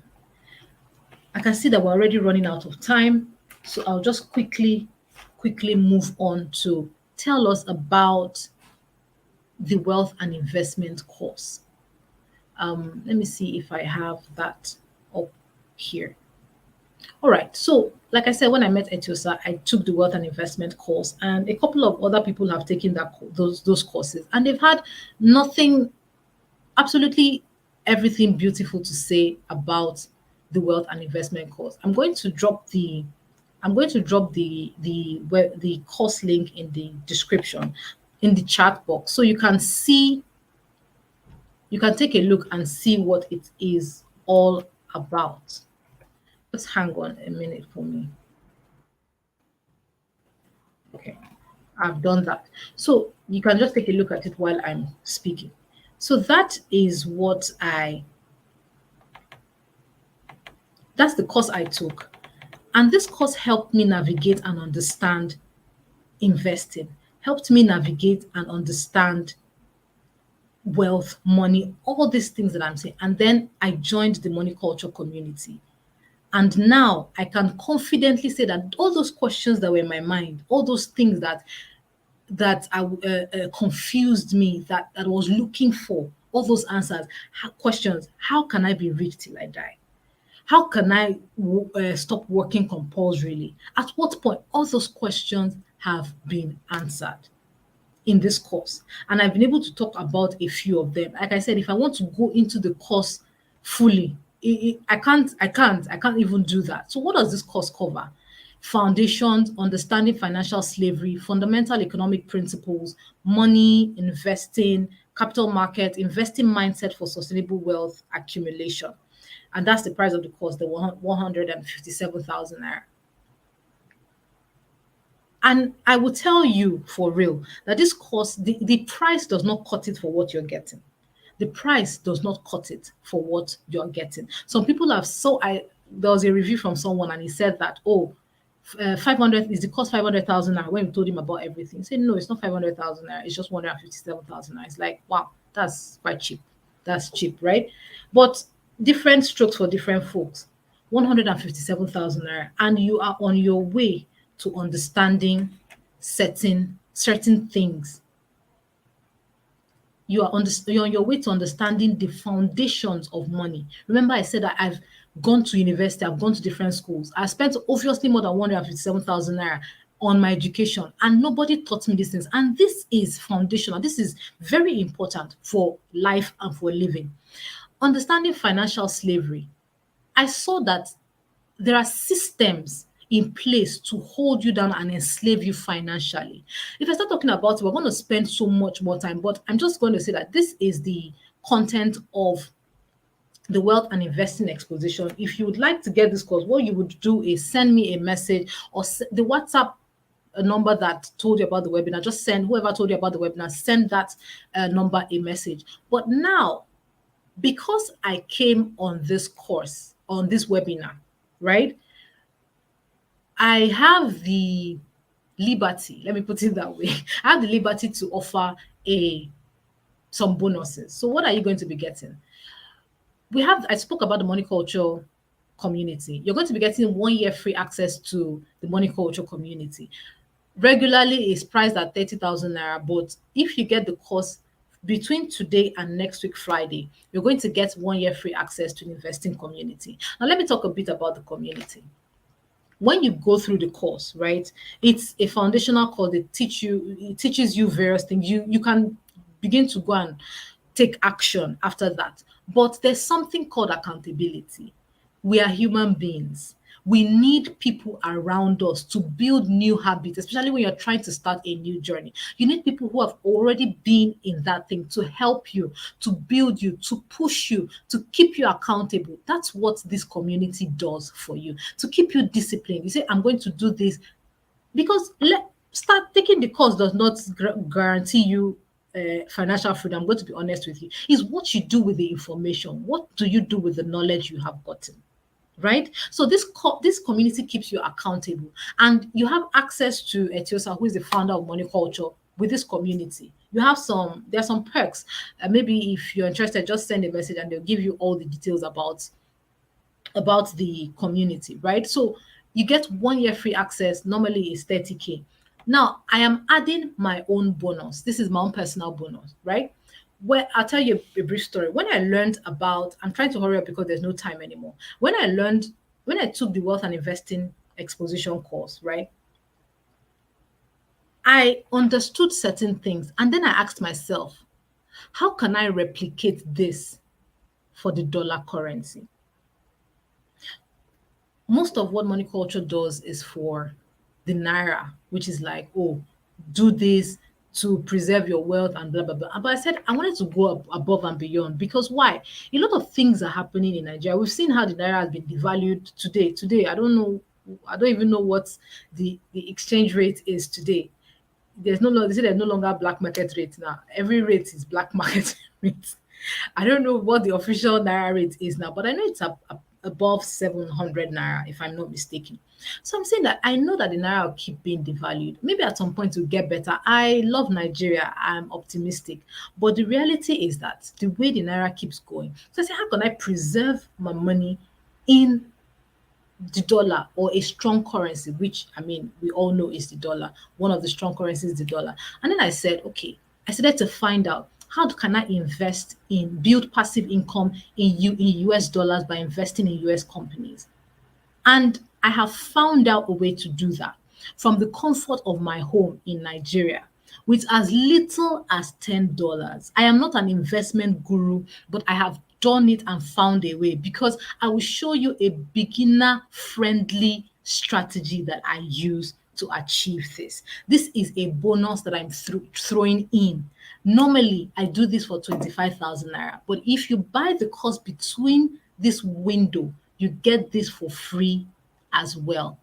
Speaker 1: I can see that we're already running out of time. So I'll just quickly move on to tell us about the wealth and investment course. Let me see if I have that up here. All right. So, like I said, when I met Etiosa, I took the wealth and investment course, and a couple of other people have taken those courses, and they've had nothing, absolutely everything beautiful to say about the wealth and investment course. I'm going to drop the course link in the description in the chat box so you can take a look and see what it is all about. Just hang on a minute for me. Okay, I've done that. So you can just take a look at it while I'm speaking. So that's the course I took. And this course helped me navigate and understand investing, helped me navigate and understand wealth, money, all these things that I'm saying. And then I joined the money culture community. And now I can confidently say that all those questions that were in my mind, all those things that confused me, that I was looking for, all those answers, questions. How can I be rich till I die? How can I stop working compulsorily? At what point? All those questions have been answered in this course. And I've been able to talk about a few of them. Like I said, if I want to go into the course fully, I can't even do that. So what does this course cover? Foundations, understanding financial slavery, fundamental economic principles, money, investing, capital market, investing mindset for sustainable wealth accumulation. And that's the price of the course, the 157,000 naira. And I will tell you for real that this course, the price does not cut it for what you're getting. The price does not cut it for what you're getting. Some people have there was a review from someone and he said that, 500 is the cost 500,000 naira when we told him about everything. He said, no, it's not 500,000 naira, it's just 157,000 naira. It's like, wow, that's quite cheap. That's cheap, right? But different strokes for different folks. 157,000 naira, and you are on your way to understanding certain things. you're on your way to understanding the foundations of money. Remember, I said that I've gone to university, I've gone to different schools. I spent obviously more than 157,000 naira on my education, and nobody taught me these things. And this is foundational. This is very important for life and for living. Understanding financial slavery. I saw that there are systems in place to hold you down and enslave you financially. If I start talking about it, we're going to spend so much more time, but I'm just going to say that this is the content of the Wealth and Investing Exposition. If you would like to get this course, what you would do is send me a message or the WhatsApp number that told you about the webinar. Just send whoever told you about the webinar, send that number a message. But now, because I came on this course, on this webinar, right? I have the liberty, let me put it that way. I have the liberty to offer a some bonuses. So what are you going to be getting? I spoke about the money culture community. You're going to be getting 1 year free access to the money culture community. Regularly is priced at 30,000 naira, but if you get the course between today and next week Friday, you're going to get 1 year free access to the investing community. Now let me talk a bit about the community. When you go through the course, right, it's a foundational course. It teaches you various things. You can begin to go and take action after that. But there's something called accountability. We are human beings. We need people around us to build new habits, especially when you're trying to start a new journey. You need people who have already been in that thing to help you, to build you, to push you, to keep you accountable. That's what this community does for you, to keep you disciplined. You say, I'm going to do this because start taking the course does not guarantee you financial freedom. I'm going to be honest with you. Is what you do with the information. What do you do with the knowledge you have gotten? Right? So this community keeps you accountable, and you have access to Etiosa, who is the founder of Money Culture. With this community, there are some perks. Maybe if you're interested, just send a message, and they'll give you all the details about the community, right? So you get 1 year free access. Normally it's 30K. Now I am adding my own bonus. This is my own personal bonus, right? Well, I'll tell you a brief story. When I learned about, I'm trying to hurry up because there's no time anymore. When I took the Wealth and Investing Exposition course, right, I understood certain things. And then I asked myself, how can I replicate this for the dollar currency? Most of what money culture does is for the naira, which is like, oh, do this to preserve your wealth and blah blah blah. But I said I wanted to go above and beyond, because why? A lot of things are happening in Nigeria. We've seen how the naira has been devalued today. Today, I don't know, I don't even know what the exchange rate is today. They say there's no longer black market rate now. Every rate is black market rate. I don't know what the official naira rate is now, but I know it's above 700 naira, if I'm not mistaken. So I'm saying that I know that the naira will keep being devalued. Maybe at some point it will get better. I love Nigeria. I'm optimistic. But the reality is that the way the naira keeps going. So I say, how can I preserve my money in the dollar, or a strong currency, which I mean, we all know is the dollar. One of the strong currencies is the dollar. And then I said, okay, I started to find out how can I build passive income in US dollars by investing in US companies. And I have found out a way to do that from the comfort of my home in Nigeria with as little as $10. I am not an investment guru, but I have done it and found a way, because I will show you a beginner friendly strategy that I use to achieve this. This is a bonus that I'm throwing in. Normally, I do this for 25,000 naira, but if you buy the course between this window, you get this for free as well.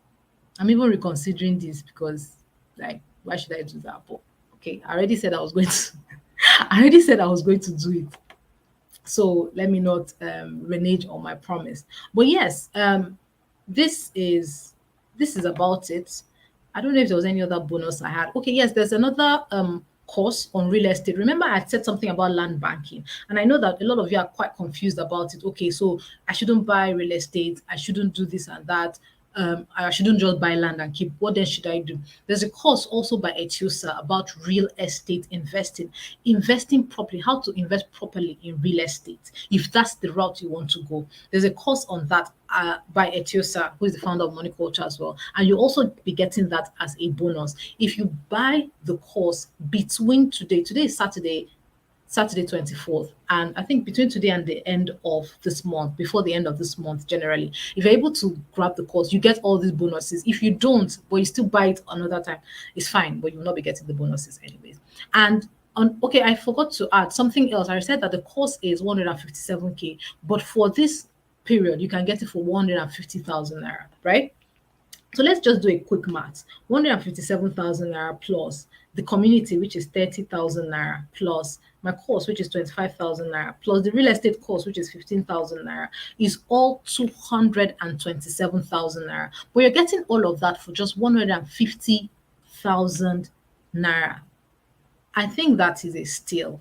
Speaker 1: I'm even reconsidering this because, like, why should I do that? But okay, I already said I was going to. I already said I was going to do it. So let me not renege on my promise. But yes, this is about it. I don't know if there was any other bonus I had. Okay, yes, there's another course on real estate. Remember, I said something about land banking, and I know that a lot of you are quite confused about it. Okay, so I shouldn't buy real estate, I shouldn't do this and that. I shouldn't just buy land and keep. What then should I do? There's a course also by Etiosa about real estate investing properly, how to invest properly in real estate. If that's the route you want to go, there's a course on that by Etiosa, who is the founder of Money Culture as well. And you'll also be getting that as a bonus. If you buy the course between today is Saturday 24th. And I think between today and the end of this month, before the end of this month, generally, if you're able to grab the course, you get all these bonuses. If you don't, but you still buy it another time, it's fine, but you will not be getting the bonuses anyways. And okay, I forgot to add something else. I said that the course is 157K, but for this period, you can get it for 150,000 naira, right? So let's just do a quick math. 157,000 naira plus the community, which is 30,000 naira, plus my course, which is 25,000 naira, plus the real estate course, which is 15,000 naira, is all 227,000 naira. But you're getting all of that for just 150,000 naira. I think that is a steal,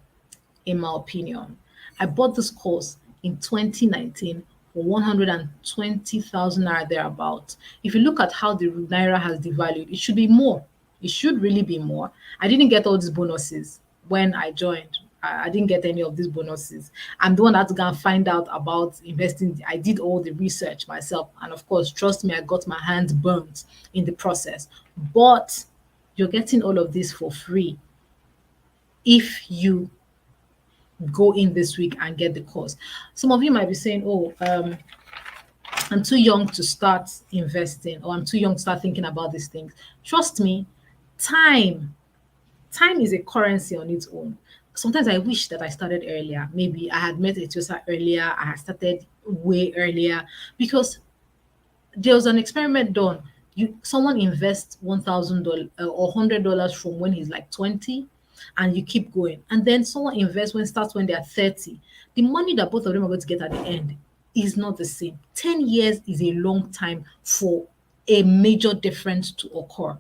Speaker 1: in my opinion. I bought this course in 2019 for 120,000 naira thereabout. If you look at how the naira has devalued, it should be more. It should really be more. I didn't get all these bonuses when I joined. I didn't get any of these bonuses. I'm the one that had to go and find out about investing. I did all the research myself. And of course, trust me, I got my hands burnt in the process. But you're getting all of this for free if you go in this week and get the course. Some of you might be saying, oh, I'm too young to start investing, or I'm too young to start thinking about these things. Trust me, time is a currency on its own. Sometimes I wish that I started earlier. Maybe I had met Etiosa earlier, I had started way earlier, because there was an experiment done. Someone invests $1,000 or $100 from when he's like 20, and you keep going. And then someone invests when they are 30. The money that both of them are going to get at the end is not the same. 10 years is a long time for a major difference to occur,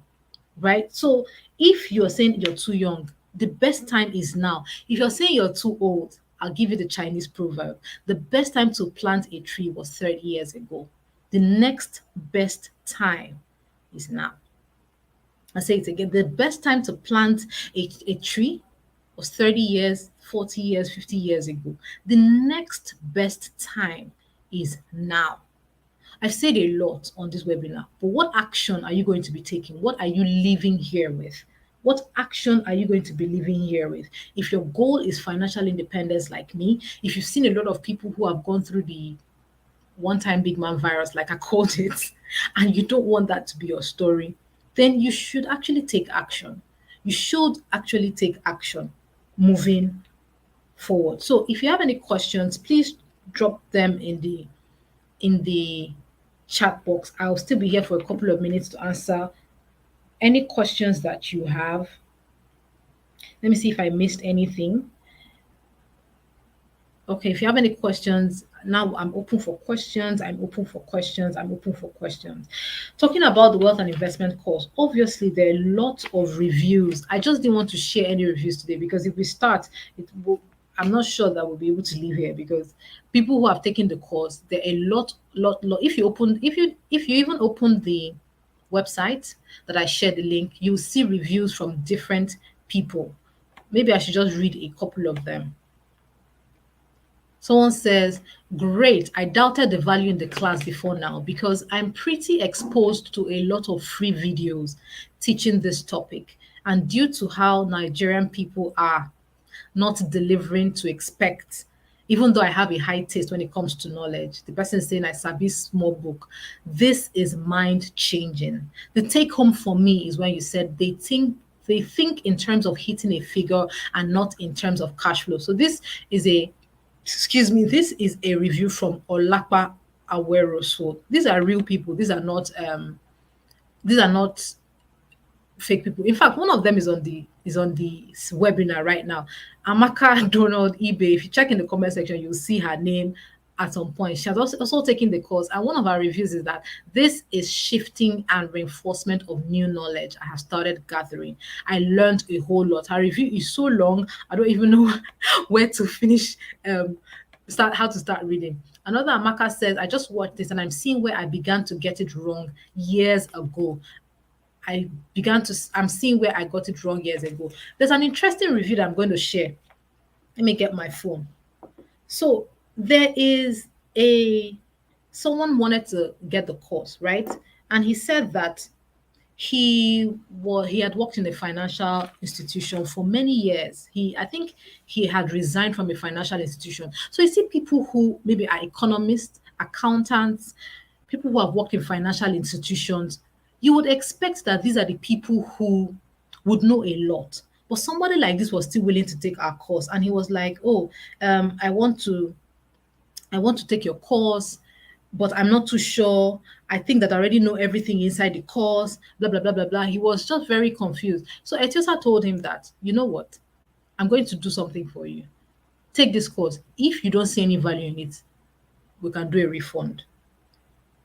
Speaker 1: right? So if you're saying you're too young, the best time is now. If you're saying you're too old, I'll give you the Chinese proverb. The best time to plant a tree was 30 years ago. The next best time is now. I say it again. The best time to plant a tree was 30 years, 40 years, 50 years ago. The next best time is now. I've said a lot on this webinar, but what action are you going to be taking? What are you leaving here with? What action are you going to be living here with? If your goal is financial independence like me, if you've seen a lot of people who have gone through the one-time big man virus, like I called it, and you don't want that to be your story, then you should actually take action. You should actually take action moving forward. So if you have any questions, please drop them in the chat box. I'll still be here for a couple of minutes to answer any questions that you have. Let me see if I missed anything. Okay, if you have any questions, now I'm open for questions. I'm open for questions. I'm open for questions. Talking about the wealth and investment course, obviously there are a lot of reviews. I just didn't want to share any reviews today, because if we start, I'm not sure that we'll be able to leave here, because people who have taken the course, there are a lot. If you even open the website that I shared the link, you'll see reviews from different people. Maybe I should just read a couple of them. Someone says, great, I doubted the value in the class before now, because I'm pretty exposed to a lot of free videos teaching this topic. And due to how Nigerian people are not delivering to expect, even though I have a high taste when it comes to knowledge, the person is saying I sabi small book. This is mind changing. The take home for me is when you said they think in terms of hitting a figure and not in terms of cash flow. So this is a review from Olapa Awero. So these are real people. These are not fake people. In fact, one of them is on the webinar right now. Amaka Donald eBay. If you check in the comment section, you'll see her name at some point. She has also taken the course, and one of our reviews is that this is shifting and reinforcement of new knowledge I have started gathering. I learned a whole lot. Her review is so long, I don't even know where to finish start how to start reading. Another Amaka says, I just watched this and I'm seeing where I began to get it wrong years ago. I'm seeing where I got it wrong years ago. There's an interesting review that I'm going to share. Let me get my phone. So there is a someone wanted to get the course, right? And he said that he had worked in a financial institution for many years. I think he had resigned from a financial institution. So you see people who maybe are economists, accountants, people who have worked in financial institutions, you would expect that these are the people who would know a lot. But somebody like this was still willing to take our course, and he was like, "Oh, I want to take your course, but I'm not too sure. I think that I already know everything inside the course, blah, blah, blah, blah, blah." He was just very confused. So Etiosa told him that, you know what? I'm going to do something for you. Take this course. If you don't see any value in it, we can do a refund.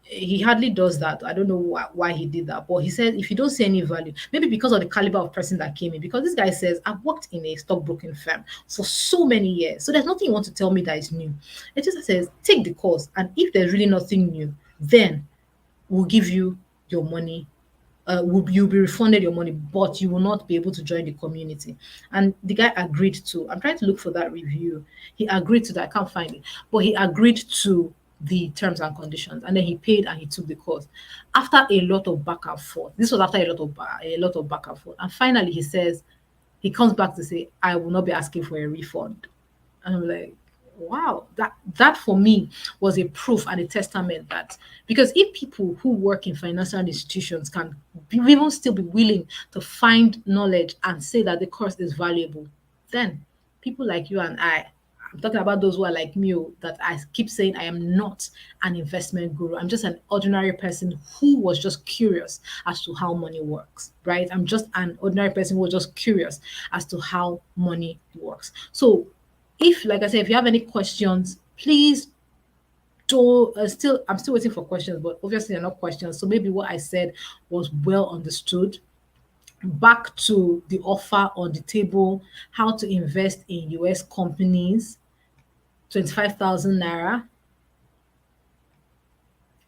Speaker 1: He hardly does that. I don't know why he did that, but he said if you don't see any value, maybe because of the caliber of person that came in. Because this guy says, I've worked in a stockbroking firm for so many years, so there's nothing you want to tell me that is new. It just says take the course, and if there's really nothing new, then we'll give you your money. You'll be refunded your money, but you will not be able to join the community. And the guy agreed to. I'm trying to look for that review. He agreed to that. I can't find it, but he agreed to the terms and conditions, and then he paid and he took the course. After a lot of back and forth, this was after a lot of back and forth, and finally he comes back to say, "I will not be asking for a refund." And I'm like, wow, that for me was a proof and a testament that because if people who work in financial institutions can even still be willing to find knowledge and say that the course is valuable, then people like you and I'm talking about those who are like me, that I keep saying I am not an investment guru. I'm just an ordinary person who was just curious as to how money works, right? I'm just an ordinary person who was just curious as to how money works. So if, like I said, if you have any questions, please do. I'm still waiting for questions, but obviously they're not questions. So maybe what I said was well understood. Back to the offer on the table: how to invest in US companies, 25,000 naira,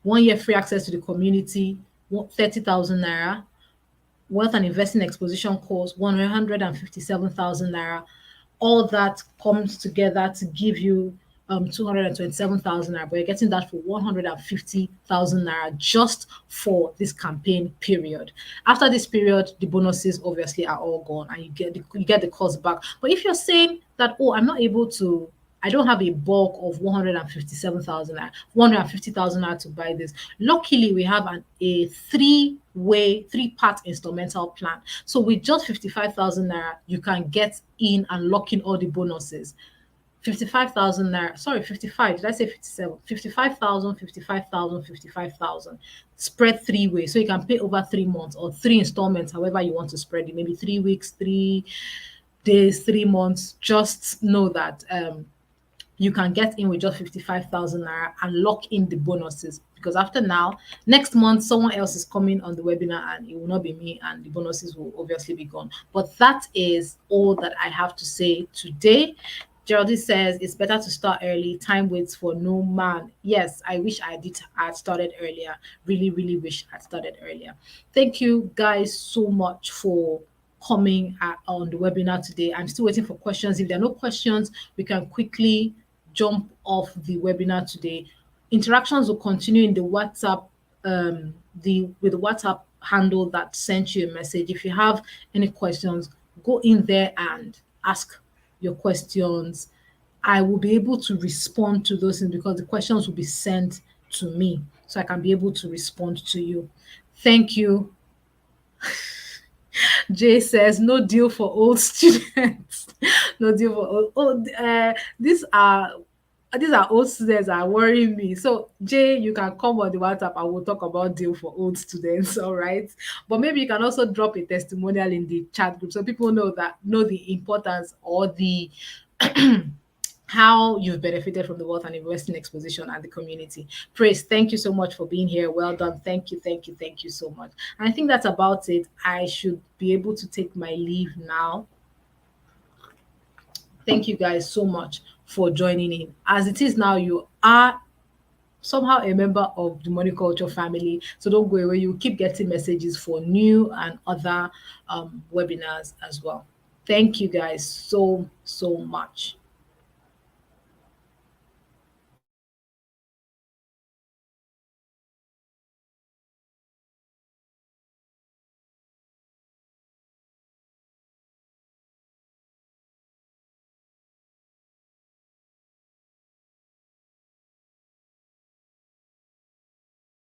Speaker 1: 1 year free access to the community, 30,000 naira, wealth and investing exposition course, 157,000 naira. All that comes together to give you 227,000 naira, but you're getting that for 150,000 naira just for this campaign period. After this period, the bonuses obviously are all gone and you get the cost back. But if you're saying that, oh, I don't have a bulk of 157,000 naira, 150,000 naira to buy this. Luckily, we have a three-part instrumental plan. So with just 55,000 naira, you can get in and lock in all the bonuses. 55,000 naira, sorry, 55, did I say 57? 55,000, 55,000, 55,000. Spread 3 ways. So you can pay over 3 months or three installments, however you want to spread it. Maybe 3 weeks, 3 days, 3 months. Just know that you can get in with just 55,000 naira and lock in the bonuses, because after now, next month, someone else is coming on the webinar and it will not be me, and the bonuses will obviously be gone. But that is all that I have to say today. Geraldine says it's better to start early. Time waits for no man. Yes, I wish I had started earlier. Really, really wish I'd started earlier. Thank you guys so much for coming on the webinar today. I'm still waiting for questions. If there are no questions, we can quickly jump off the webinar today. Interactions will continue in the WhatsApp, with the WhatsApp handle that sent you a message. If you have any questions, go in there and ask your questions. I will be able to respond to those things because the questions will be sent to me, so I can be able to respond to you. Thank you. Jay says, no deal for old students. No deal for old. These are old students that are worrying me. So Jay, you can come on the WhatsApp and we'll talk about deal for old students. All right. But maybe you can also drop a testimonial in the chat group so people know the importance or the how you've benefited from the wealth and investing exposition and the community. Praise, thank you so much for being here. Well done. Thank you, thank you, thank you so much. And I think that's about it. I should be able to take my leave now. Thank you guys so much for joining in. As it is now, you are somehow a member of the Money Culture family. So don't go away. You keep getting messages for new and other webinars as well. Thank you guys so, so much.